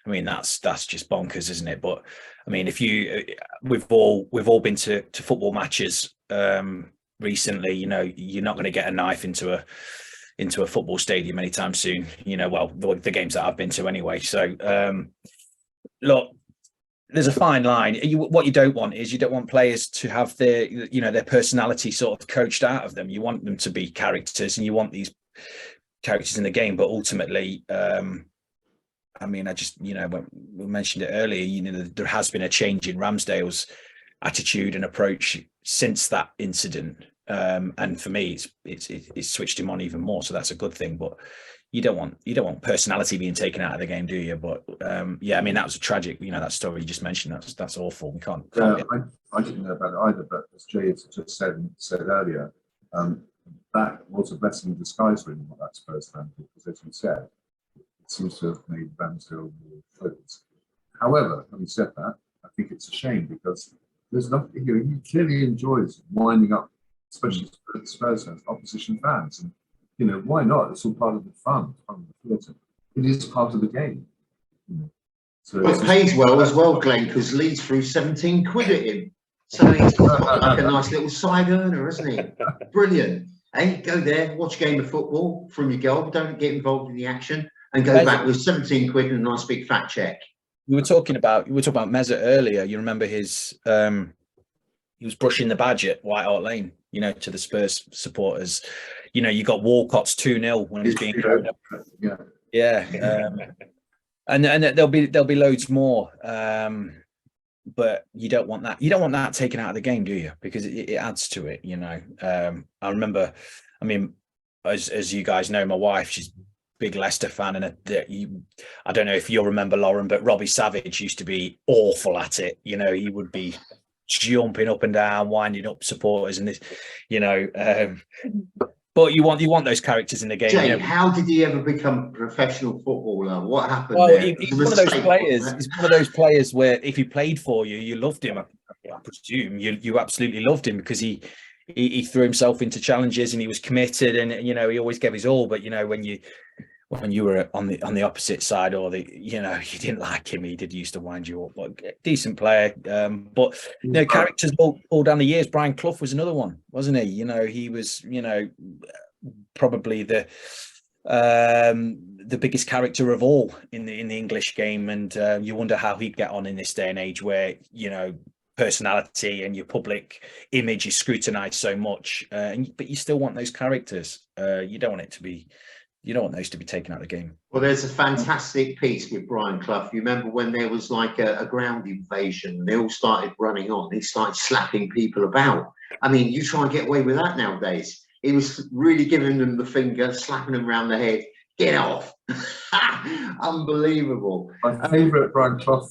I mean, that's just bonkers, isn't it? But I mean, we've all been to football matches recently. You know, you're not going to get a knife into a football stadium anytime soon. You know, well, the games that I've been to anyway. So, look, there's a fine line. What you don't want is, you don't want players to have their personality sort of coached out of them. You want them to be characters, and you want these characters in the game. But ultimately, I mean, I just, you know, we mentioned it earlier, you know, there has been a change in Ramsdale's attitude and approach since that incident. And for me, it's switched him on even more. So that's a good thing. But you don't want personality being taken out of the game, do you? But yeah, I mean, that was a tragic, you know, that story you just mentioned. That's awful. We can't I didn't know about it either, but as Jay has just said earlier, that was a blessing in disguise for him, what that Spurs fan did, because as you said, it seems to have made Ramsdale more focused. However, having said that, I think it's a shame, because there's nothing, you know, he clearly enjoys winding up, especially Spurs fans, opposition fans, and you know, why not? It's all part of the fun, part of the theatre. It is part of the game. You know? So it pays well as well, Glenn, because Leeds threw 17 quid at him. So he's got like a nice little side earner, isn't he? Brilliant. Hey, go there, watch a game of football from your goal, don't get involved in the action, and go back with 17 quid and a nice big fat check. We were talking about Mesut earlier. You remember his he was brushing the badge at White Hart Lane, you know, to the Spurs supporters. You know, you got Walcott's 2-0 when he's being carried up. Yeah. And there'll be loads more. But you don't want that. You don't want that taken out of the game, do you? Because it adds to it, you know. I remember, I mean, as you guys know, my wife, she's a big Leicester fan, and I don't know if you'll remember, Lauren, but Robbie Savage used to be awful at it. You know, he would be jumping up and down, winding up supporters, and this, you know. But you want those characters in the game. Jay, you know? How did he ever become a professional footballer? What happened? Well, there? he's one of those players. He's one of those players where if he played for you, you loved him. presume you absolutely loved him because he threw himself into challenges and he was committed, and you know, he always gave his all. But you know, when you were on the opposite side, or you didn't like him, he did used to wind you up. Like, decent player, but you know, characters all down the years. Brian Clough was another one, wasn't he? You know, he was, you know, probably the biggest character of all in the English game, and you wonder how he'd get on in this day and age where, you know, personality and your public image is scrutinized so much, but you still want those characters. You don't want those to be taken out of the game. Well, there's a fantastic piece with Brian Clough. You remember when there was like a ground invasion and they all started running on, he started slapping people about. I mean, you try and get away with that nowadays. He was really giving them the finger, slapping them around the head. Get off. Unbelievable. My favourite Brian Clough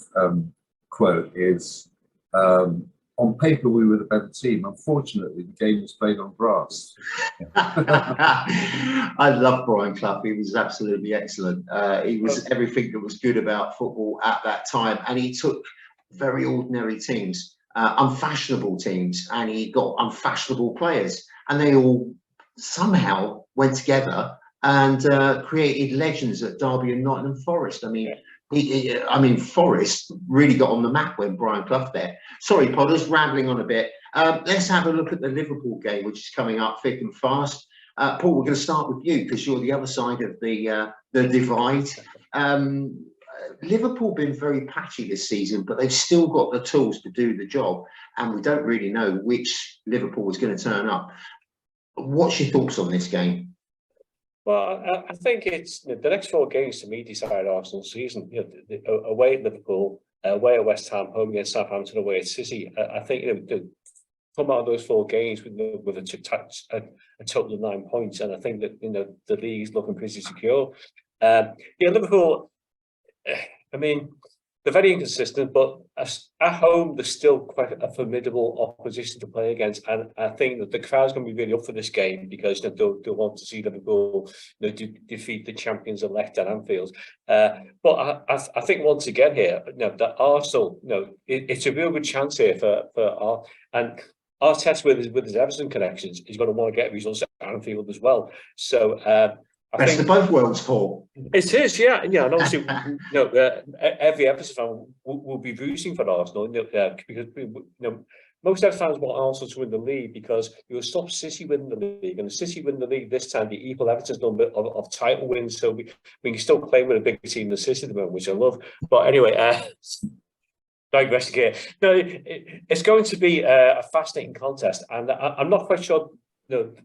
quote is, on paper, we were the better team. Unfortunately, the game was played on grass. I love Brian Clough. He was absolutely excellent. He was everything that was good about football at that time. And he took very ordinary teams, unfashionable teams, and he got unfashionable players. And they all somehow went together and created legends at Derby and Nottingham Forest. I mean, Forest really got on the map when Brian Clough there. Sorry, Potters, rambling on a bit. Let's have a look at the Liverpool game, which is coming up thick and fast. Paul, we're going to start with you because you're the other side of the divide. Liverpool been very patchy this season, but they've still got the tools to do the job, and we don't really know which Liverpool is going to turn up. What's your thoughts on this game? Well, I think it's the next 4 games to me decide Arsenal's season. You know, away at Liverpool, away at West Ham, home against Southampton, away at City. I think, you know, come out of those 4 games with a total of 9 points, and I think that, you know, the league's looking pretty secure. Liverpool. I mean, they're very inconsistent, but at home they're still quite a formidable opposition to play against, and I think that the crowd's going to be really up for this game because they'll want to see Liverpool, you know, defeat the champions-elect at Anfield. But I think once again here, you know, that Arsenal, you know, it's a real good chance here for and Arteta with his Everton connections, he's going to want to get results at Anfield as well. So. Best of both worlds, Paul. It is, yeah, and obviously, you know, every Everton fan will be rooting for Arsenal, because you know, most Everton fans want Arsenal to win the league because you'll stop City winning the league, and if City win the league this time, the equal Everton's number of title wins, so we can still claim with a bigger team than City at the moment, which I love. But anyway, digressing here. No, it's going to be a fascinating contest, and I'm not quite sure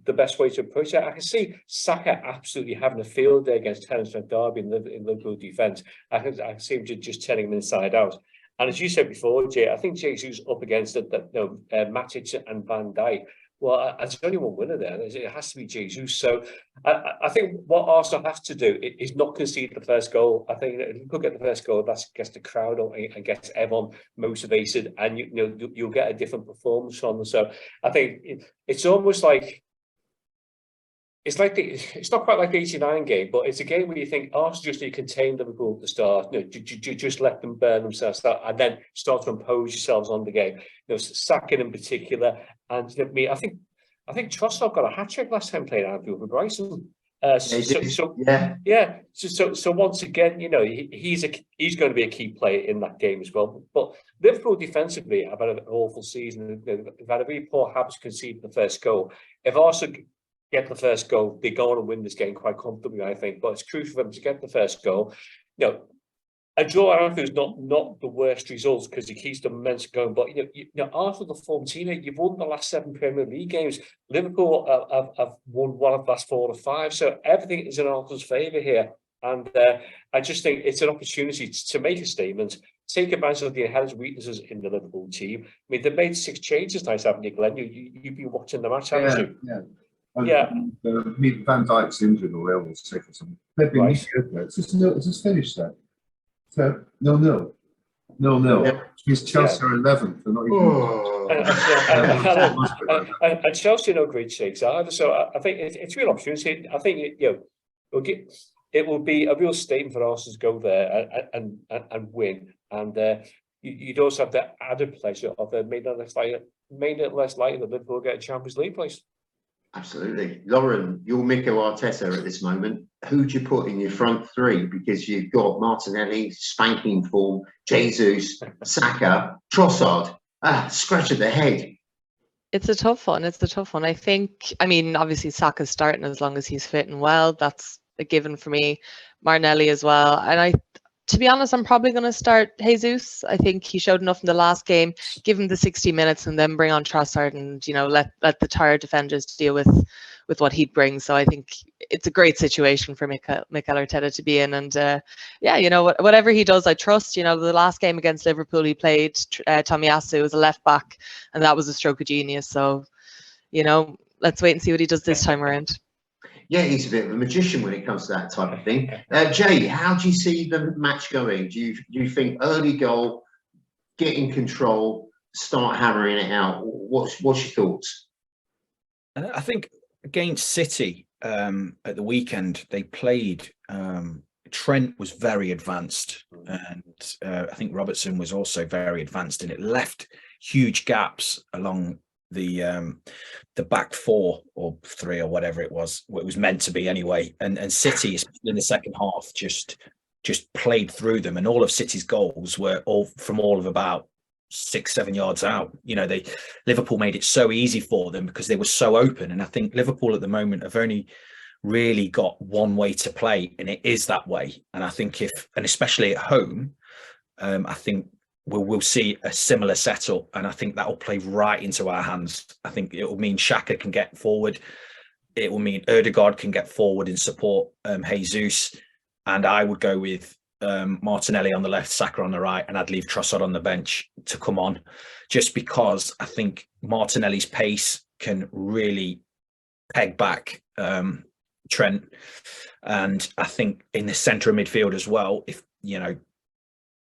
the best way to approach it. I can see Saka absolutely having a field day against Terence Derby in Liverpool defence. I can see him just turning him inside out. And as you said before, Jay, I think Jesus up against Matic and Van Dijk. Well, there's only one winner there. It has to be Jesus. So I think what Arsenal has to do is not concede the first goal. I think if you could get the first goal, that gets the crowd up and gets everyone motivated, and you'll get a different performance from them. So I think it's almost like it's not quite like the 89 game, but it's a game where you think Arsenal just need to contain Liverpool at the start. You know, just let them burn themselves out, and then start to impose yourselves on the game. You know, Saka in particular, and I think Trossard got a hat trick last time playing Anfield for Brighton. So once again, you know, he's going to be a key player in that game as well. But Liverpool defensively have had an awful season. They've had a really poor habit to concede the first goal. If Arsenal get the first goal, they go on and win this game quite comfortably, I think. But it's crucial for them to get the first goal. You know, a draw at Anfield is not the worst result because it keeps the momentum going. But you know, Arsenal, the form team, you've won the last 7 Premier League games. Liverpool have won 1 of the last 4 or 5. So everything is in Arsenal's favour here. And I just think it's an opportunity to make a statement, take advantage of the inherent weaknesses in the Liverpool team. I mean, they've made 6 changes tonight, haven't you, Glenn? You've been watching the match, haven't you? Yeah. Van Dijk's injured or ill or sick or something. They've been mediocre. It's just finished that. So, no. Because Chelsea are 11th. They're not even. And Chelsea are no great shakes either. So I think it's a real opportunity. I think it will be a real statement for Arsenal to go there and win. And you'd also have the added pleasure of making it less likely that Liverpool get a Champions League place. Absolutely. Lauren, you're Mikel Arteta at this moment. Who'd you put in your front three? Because you've got Martinelli, spanking form, Jesus, Saka, Trossard. Scratch of the head. It's a tough one. I think, I mean, obviously Saka's starting as long as he's fit and well. That's a given for me. Martinelli as well. And to be honest, I'm probably going to start Jesus. I think he showed enough in the last game. Give him the 60 minutes and then bring on Trossard and, you know, let the tired defenders deal with what he'd bring. So I think it's a great situation for Mikel Arteta to be in. And yeah, you know, whatever he does, I trust. You know, the last game against Liverpool, he played Tomiyasu as a left back, and that was a stroke of genius. So, you know, let's wait and see what he does this time around. Yeah, he's a bit of a magician when it comes to that type of thing. Jay, how do you see the match going? Do you think early goal, get in control, start hammering it out? What's your thoughts? I think against City at the weekend, they played. Trent was very advanced, and I think Robertson was also very advanced, and it left huge gaps along the back four or three or whatever it was meant to be anyway, and City in the second half just played through them, and all of City's goals were all of about 6-7 yards out. You know, Liverpool made it so easy for them because they were so open, and I think Liverpool at the moment have only really got one way to play, and it is that way. And I think especially at home, I think we'll see a similar setup, and I think that will play right into our hands. I think it will mean Xhaka can get forward. It will mean Ødegaard can get forward and support Jesus. And I would go with Martinelli on the left, Saka on the right, and I'd leave Trossard on the bench to come on, just because I think Martinelli's pace can really peg back Trent. And I think in the centre of midfield as well, if, you know,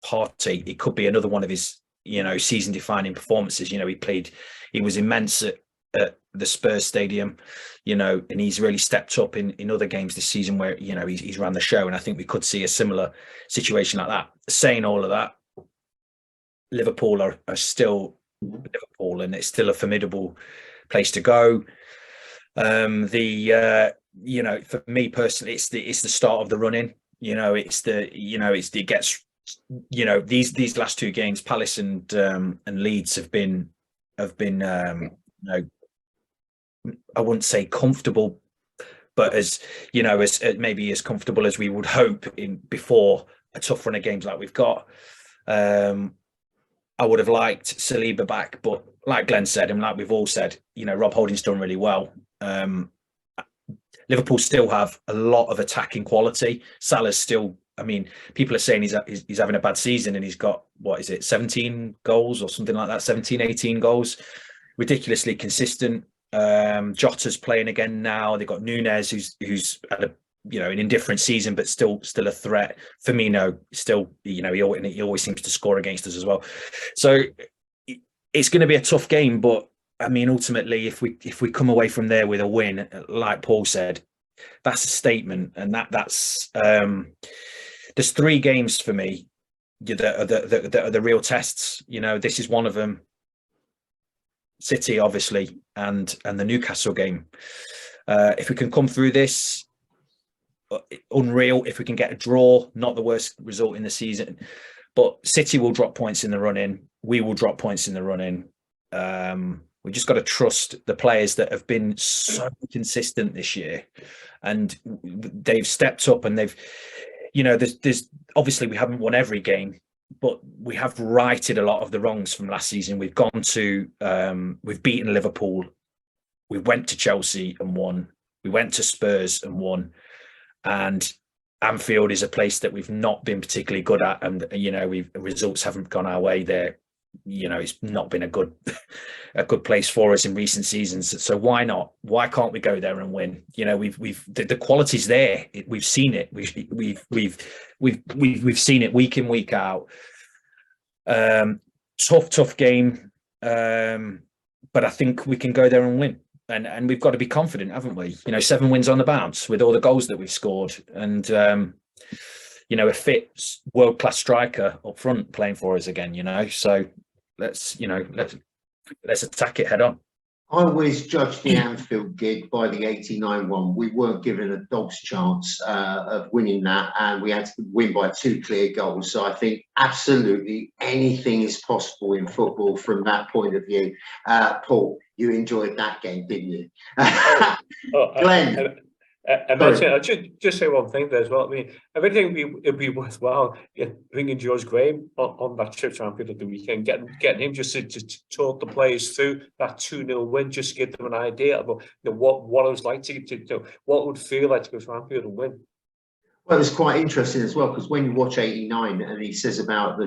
Partey, it could be another one of his, you know, season defining performances. You know, he was immense at the Spurs stadium, you know, and he's really stepped up in other games this season where, you know, he's ran the show, and I think we could see a similar situation like that. Saying all of that, Liverpool are still Liverpool, and it's still a formidable place to go. You know, for me personally, it's the start of the run-in. You know, it gets, you know, these last two games, Palace and Leeds have been you know, I wouldn't say comfortable, but as you know, as maybe as comfortable as we would hope before a tough run of games like we've got. I would have liked Saliba back, but like Glenn said, and like we've all said, you know, Rob Holding's done really well. Liverpool still have a lot of attacking quality. Salah's still, I mean, people are saying he's having a bad season, and he's got, what is it, 17 goals or something like that, 17, 18 goals. Ridiculously consistent. Jota's playing again now. They've got Nunez, who's had a, you know, an indifferent season, but still a threat. Firmino still, you know, he always seems to score against us as well. So it's going to be a tough game, but I mean, ultimately, if we come away from there with a win, like Paul said, that's a statement, and that's there's 3 games for me that are the real tests. You know, this is one of them. City, obviously, and the Newcastle game. If we can come through this, unreal. If we can get a draw, not the worst result in the season. But City will drop points in the run-in. We will drop points in the run-in. We just got to trust the players that have been so consistent this year, and they've stepped up, and they've, you know, there's obviously we haven't won every game, but we have righted a lot of the wrongs from last season. We've gone to, we've beaten Liverpool. We went to Chelsea and won. We went to Spurs and won. And Anfield is a place that we've not been particularly good at, and you know, results haven't gone our way there. You know, it's not been a good place for us in recent seasons. So why not? Why can't we go there and win? You know, the quality's there. We've seen it. We've seen it week in, week out. Tough game, but I think we can go there and win. And we've got to be confident, haven't we? You know, 7 wins on the bounce with all the goals that we've scored. And a fit world-class striker up front playing for us again, so let's attack it head on. I always judged the Anfield gig by the 89 one. We weren't given a dog's chance of winning that, and we had to win by 2 clear goals. So I think absolutely anything is possible in football from that point of view. Paul, you enjoyed that game, didn't you? Glenn. I'll just say one thing there as well. I mean, I really think it'd be worthwhile bringing George Graham on that trip to Anfield at the weekend, getting him just to talk the players through that 2-0 win, just to give them an idea of what it was like to what it would feel like to go to Anfield and win. Well, it's quite interesting as well, because when you watch 89 and he says about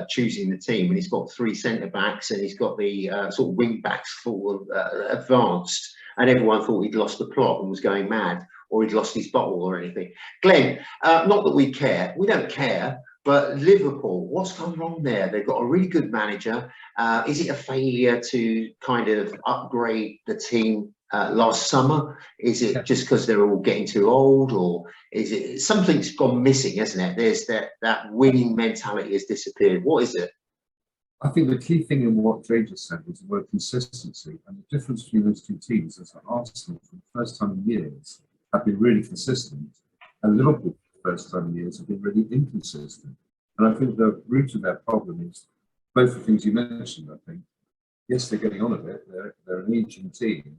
choosing the team, and he's got 3 centre backs and he's got the sort of wing backs full of advanced, and everyone thought he'd lost the plot and was going mad, or he'd lost his bottle or anything. Glenn, not that we don't care, but Liverpool, what's gone wrong there? They've got a really good manager. Is it a failure to kind of upgrade the team last summer? Is it just because they're all getting too old, or is it something's gone missing, isn't it? There's that winning mentality has disappeared. What is it? I think the key thing in what Jay just said was the word consistency, and the difference between those two teams is that Arsenal, for the first time in years, have been really consistent, and Liverpool, for the first time in years, have been really inconsistent. And I think the root of their problem is both the things you mentioned. I think, yes, they're getting on a bit. They're an aging team,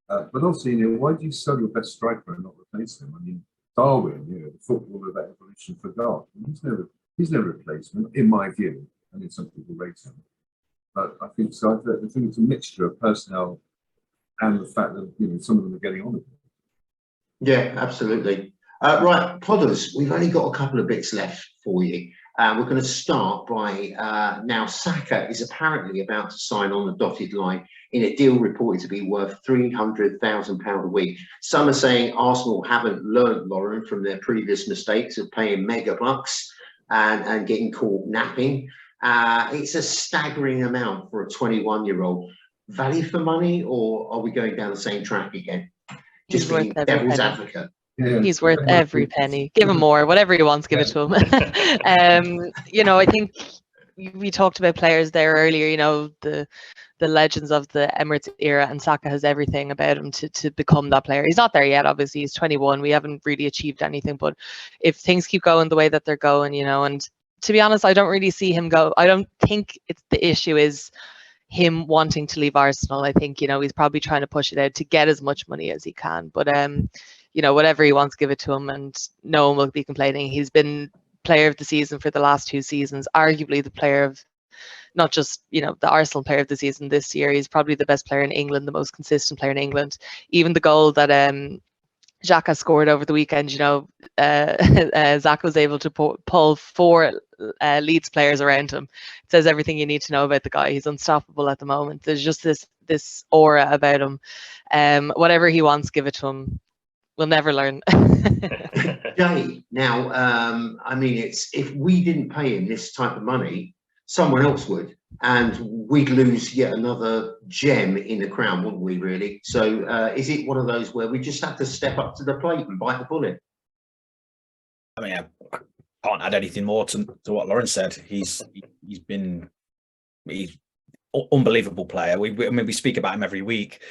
but also, why do you sell your best striker and not replace him? I mean, Darwin, the footballer that evolution forgot. He's no replacement, in my view. I mean, some people rate him, but I think so. I think it's a mixture of personnel and the fact that some of them are getting on a bit. Yeah, absolutely. Right, Podders, we've only got a couple of bits left for you. We're going to start by now Saka is apparently about to sign on the dotted line in a deal reported to be worth £300,000 a week. Some are saying Arsenal haven't learned, Lauren, from their previous mistakes of paying mega bucks and getting caught napping. It's a staggering amount for a 21-year-old. Value for money, or are we going down the same track again? Just being devil's advocate. Yeah. He's worth every penny. Give him more, whatever he wants, give it to him. I think we talked about players there earlier, the legends of the Emirates era, and Saka has everything about him to become that player. He's not there yet, obviously. He's 21. We haven't really achieved anything, but if things keep going the way that they're going, and to be honest, I don't really see him go. I don't think the issue is him wanting to leave Arsenal. I think, he's probably trying to push it out to get as much money as he can. But, whatever he wants, give it to him, and no one will be complaining. He's been player of the season for the last 2 seasons, arguably the player of, not just, the Arsenal player of the season this year. He's probably the best player in England, the most consistent player in England. Even the goal that Xhaka scored over the weekend, Zach was able to pull 4 Leeds players around him. It says everything you need to know about the guy. He's unstoppable at the moment. There's just this aura about him. Whatever he wants, give it to him. We'll never learn. Jay, now, it's if we didn't pay him this type of money, someone else would, and we'd lose yet another gem in the crown, wouldn't we, really? So is it one of those where we just have to step up to the plate and bite the bullet? I mean, I can't add anything more to what Lauren said. He's unbelievable player. We speak about him every week.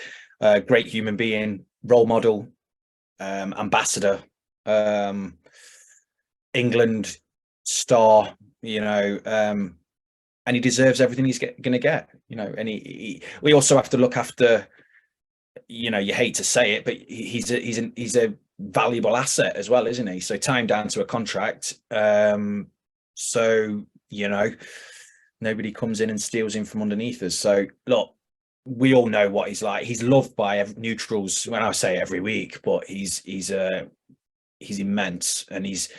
Great human being, role model, ambassador, England star, and he deserves everything he's going to get, and we also have to look after, you hate to say it, but he's a valuable asset as well, isn't he? So time down to a contract. Nobody comes in and steals him from underneath us. So look, we all know what he's like. He's loved by neutrals. When I say every week, but he's immense, and he's,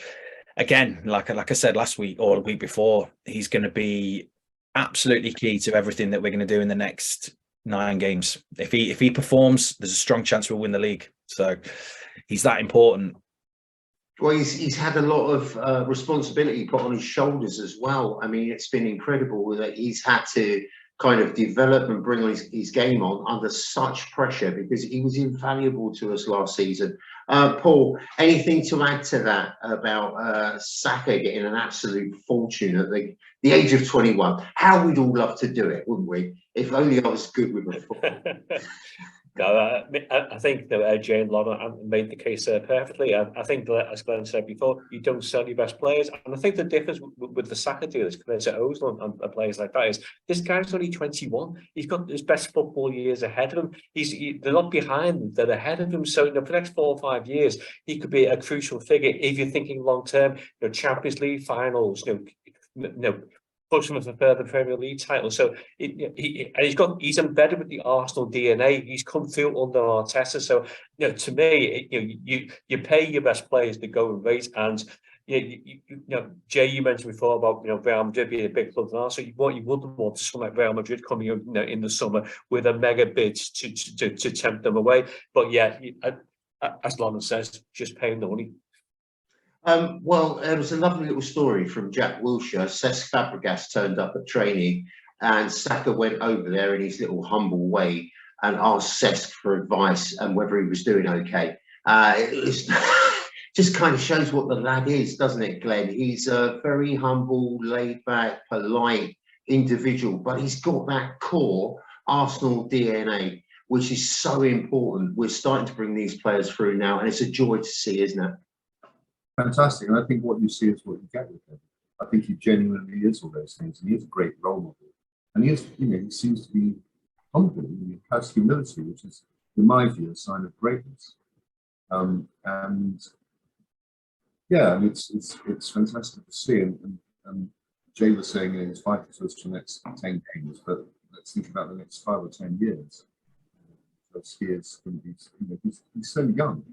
again, like I said last week or the week before, he's going to be absolutely key to everything that we're going to do in the next 9 games. If he performs, there's a strong chance we'll win the league. So he's that important. Well, he's had a lot of responsibility put on his shoulders as well. I mean, it's been incredible that he's had to kind of develop and bring his game on under such pressure, because he was invaluable to us last season. Paul, anything to add to that about Saka getting an absolute fortune at the age of 21? How we'd all love to do it, wouldn't we? If only I was good with the football. No, I think that Jay and Lana made the case perfectly. I think that, as Glenn said before, you don't sell your best players. And I think the difference with the Saka deal compared to Ozil and players like that is this guy's only 21. He's got his best football years ahead of him. They're not behind him, they're ahead of him. So, for the next 4 or 5 years, he could be a crucial figure if you're thinking long term, Champions League finals, pushing for further Premier League titles. So he's embedded with the Arsenal DNA. He's come through under Arteta. So to me, you pay your best players to go and rate. And Jay, you mentioned before about Real Madrid being a big club than Arsenal. What you wouldn't want is someone like Real Madrid coming in the summer with a mega bid to tempt them away. But as London says, just paying the money. Well, there was a lovely little story from Jack Wilshere. Cesc Fabregas turned up at training, and Saka went over there in his little humble way and asked Cesc for advice and whether he was doing okay. It was just kind of shows what the lad is, doesn't it, Glenn? He's a very humble, laid-back, polite individual, but he's got that core Arsenal DNA, which is so important. We're starting to bring these players through now, and it's a joy to see, isn't it? Fantastic. And I think what you see is what you get with him. I think he genuinely is all those things, and he is a great role model. And he is, he seems to be humble. He has humility, which is, in my view, a sign of greatness. And it's fantastic to see. And Jay was saying he's fighting for us for the next 10 games, but let's think about the next 5 or 10 years. Because he is going to be, he's so young.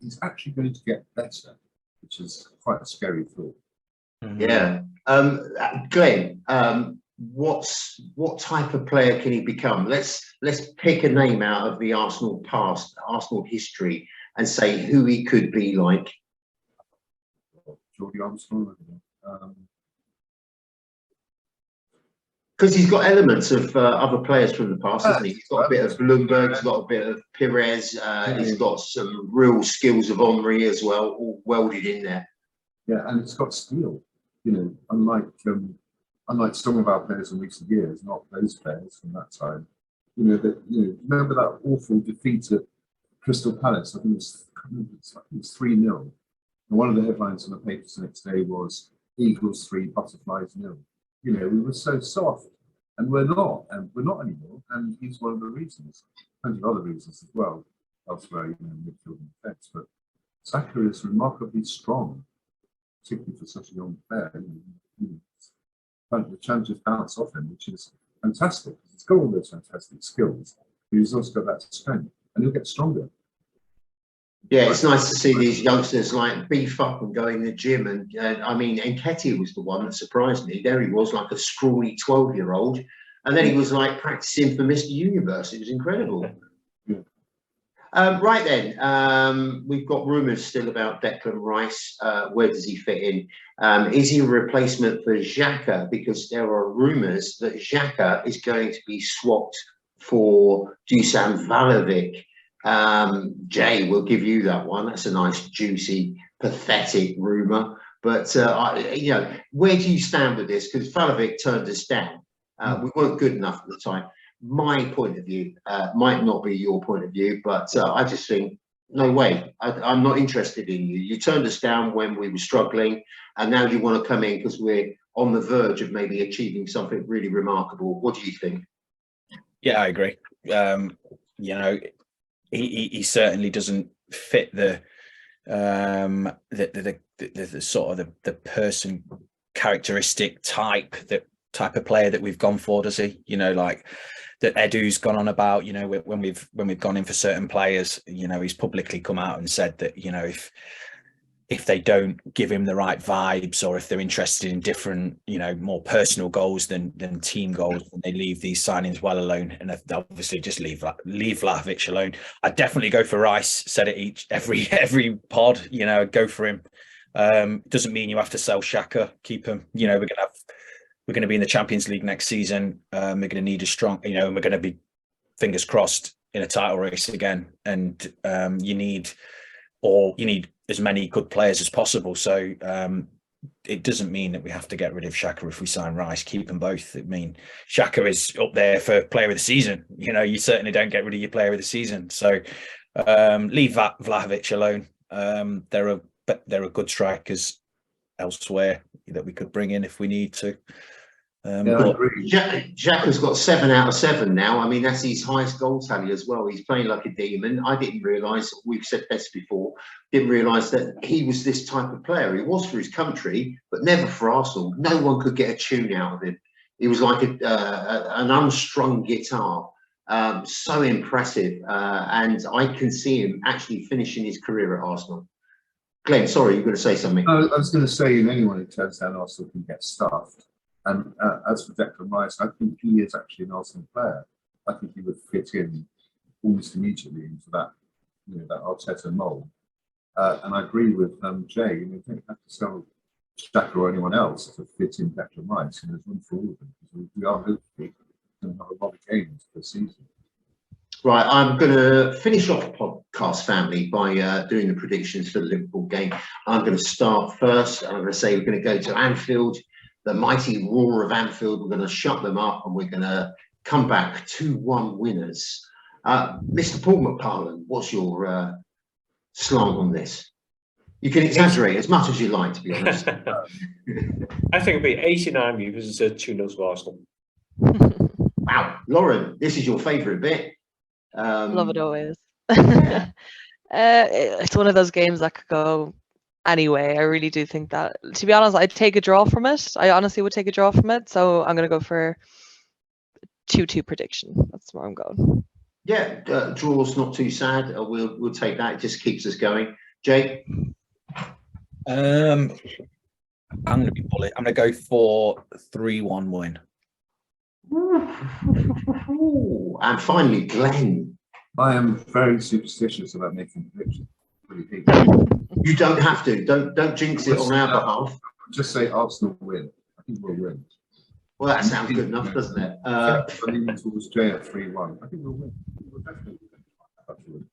He's actually going to get better, which is quite a scary thought. Yeah. Glenn, what type of player can he become? Let's pick a name out of the Arsenal past, Arsenal history, and say who he could be like. Jordi Armstrong. Because he's got elements of other players from the past, hasn't he? He's got a bit of Bloomberg, he's got a bit of Perez, he's got some real skills of Henry as well, all welded in there. Yeah, and it's got steel. Unlike some of our players in recent years, not those players from that time. Remember that awful defeat at Crystal Palace? I think it was 3-0. And one of the headlines on the papers the next day was Eagles 3, Butterflies 0. We were so soft, and we're not anymore. And he's one of the reasons. Plenty of other reasons as well, elsewhere, midfield and defence. But Saka is remarkably strong, particularly for such a young player. The challenges bounce off him, which is fantastic. He's got all those fantastic skills, but he's also got that strength, and he'll get stronger. Yeah, it's nice to see these youngsters beef up and go in the gym. And Nketiah was the one that surprised me. There he was, like a scrawny 12-year-old, and then he was practicing for Mr. Universe. It was incredible. Yeah. Right then, we've got rumours still about Declan Rice. Where does he fit in? Is he a replacement for Xhaka? Because there are rumours that Xhaka is going to be swapped for Dusan Vlahovic. Jay, we'll give you that one. That's a nice, juicy, pathetic rumour. But where do you stand with this? Because Vlahovic turned us down. We weren't good enough at the time. My point of view might not be your point of view, but I just think, no way. I'm not interested in you. You turned us down when we were struggling, and now you want to come in because we're on the verge of maybe achieving something really remarkable. What do you think? Yeah, I agree. He certainly doesn't fit the sort of the person characteristic type of player that we've gone for, does he? That Edu's gone on about. When we've gone in for certain players, he's publicly come out and said that if they don't give him the right vibes, or if they're interested in different, more personal goals than team goals, and they leave these signings well alone, and obviously just leave Vlahovic alone. I'd definitely go for Rice. Said it every pod. Go for him. Doesn't mean you have to sell Xhaka. Keep him. We're gonna have we're going to be in the Champions League next season. We're going to need a strong, you know, and we're going to be, fingers crossed, in a title race again. And you need as many good players as possible. So it doesn't mean that we have to get rid of Xhaka if we sign Rice. Keep them both. I mean, Xhaka is up there for player of the season. You know, you certainly don't get rid of your player of the season. So leave Vlahovic alone. There are good strikers elsewhere that we could bring in if we need to. Xhaka's got 7 out of 7 now. I mean, that's his highest goal tally as well. He's playing like a demon. I didn't realise, we've said this before, didn't realise that he was this type of player. He was for his country, but never for Arsenal. No one could get a tune out of him. He was like an unstrung guitar. So impressive. And I can see him actually finishing his career at Arsenal. Glenn, sorry, you were going to say something. I was going to say, anyone who turns down Arsenal can get stuffed. And as for Declan Rice, I think he is actually an Arsenal player. I think he would fit in almost immediately into that, you know, that Arteta mould. And I agree with Jay. You know, don't have to sell Xhaka or anyone else to fit in Declan Rice. And there's room for all of them, because we are hopefully going to have a lot of games this season. Right, I'm going to finish off Podcast Family by doing the predictions for the Liverpool game. I'm going to start first. I'm going to say we're going to go to Anfield, the mighty roar of Anfield. We're going to shut them up and we're going to come back 2-1 winners. Mr. Paul McParlin, what's your slant on this? You can exaggerate as much as you like, to be honest. I think it'll be 89 because it's 2-0 to Arsenal. Wow. Lauren, this is your favourite bit. Love it always. It's one of those games that could go anyway. I really do think that. To be honest, I'd take a draw from it. I honestly would take a draw from it. So I'm going to go for 2-2 prediction. That's where I'm going. Yeah, draw's not too sad. We'll take that. It just keeps us going. Jay? I'm going to be bullet. I'm going to go for 3-1 win. And finally, Glenn. I am very superstitious about making predictions. Really. You don't have to. Don't jinx it on our behalf. Just say Arsenal win. I think we'll win. Well, that sounds good enough, doesn't it? I'm leaning towards Jay at 3-1. I think we'll win. We'll definitely win.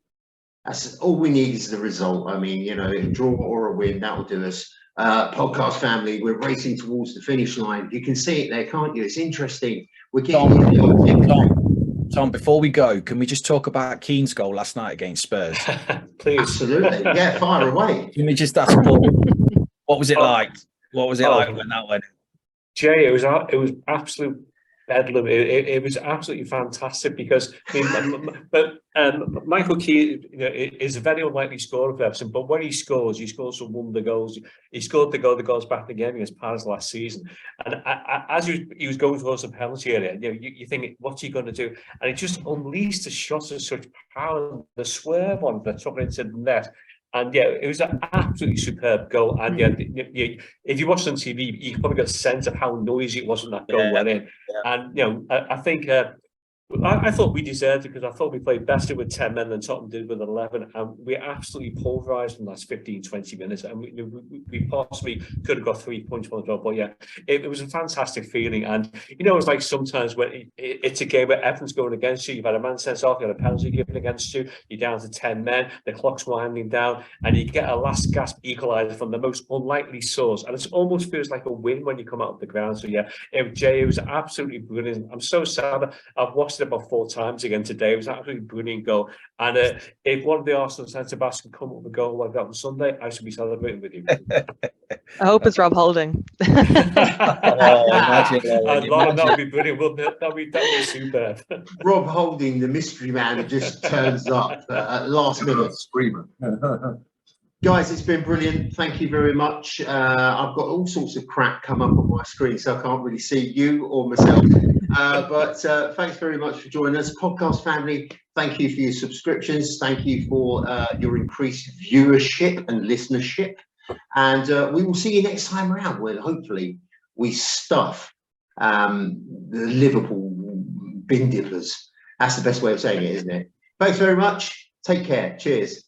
That's all we need is the result. I mean, you know, a draw or a win, that will do us. Podcast Family, we're racing towards the finish line. You can see it there, can't you? It's interesting. We're getting Tom, before we go, can we just talk about Keane's goal last night against Spurs? Please. Absolutely. Yeah, fire away. Can we just ask what was it like? What was it like when that went? Jay, it was absolute bedlam. It was absolutely fantastic because Michael Keane, you know, is a very unlikely scorer for Everton, but when he scores some wonder goals. He scored the goal that goes back again against Paris last season, and as he was going towards the penalty area, you know, you think, what's he going to do? And he just unleashed a shot of such power, the swerve on that took it into the net. And yeah, it was an absolutely superb goal. And yeah, if you watched on TV, you probably got a sense of how noisy it was when that goal went in. Yeah. And you know, I think I thought we deserved it because I thought we played better with 10 men than Tottenham did with 11. And we absolutely pulverised in the last 15, 20 minutes. And we possibly could have got 3 points from the job. But yeah, it was a fantastic feeling. And, you know, it's like sometimes when it's a game where everything's going against you. You've had a man sent off, you had a penalty given against you. You're down to 10 men. The clock's winding down. And you get a last gasp equaliser from the most unlikely source. And it almost feels like a win when you come out of the ground. So yeah, Jay, it was absolutely brilliant. I'm so sad. I've watched it about 4 times again today. It was an absolutely brilliant goal. And if one of the Arsenal centre-backs can come up with a goal like that on Sunday, I should be celebrating with you. I hope it's Rob Holding. That would be brilliant, wouldn't it? That would be superb. Rob Holding, the mystery man who just turns up at last minute. Screamer. Guys, it's been brilliant. Thank you very much. I've got all sorts of crap come up on my screen, so I can't really see you or myself. But thanks very much for joining us. Podcast Family, thank you for your subscriptions. Thank you for your increased viewership and listenership. And we will see you next time around where hopefully we stuff the Liverpool bin dippers. That's the best way of saying it, isn't it? Thanks very much. Take care. Cheers.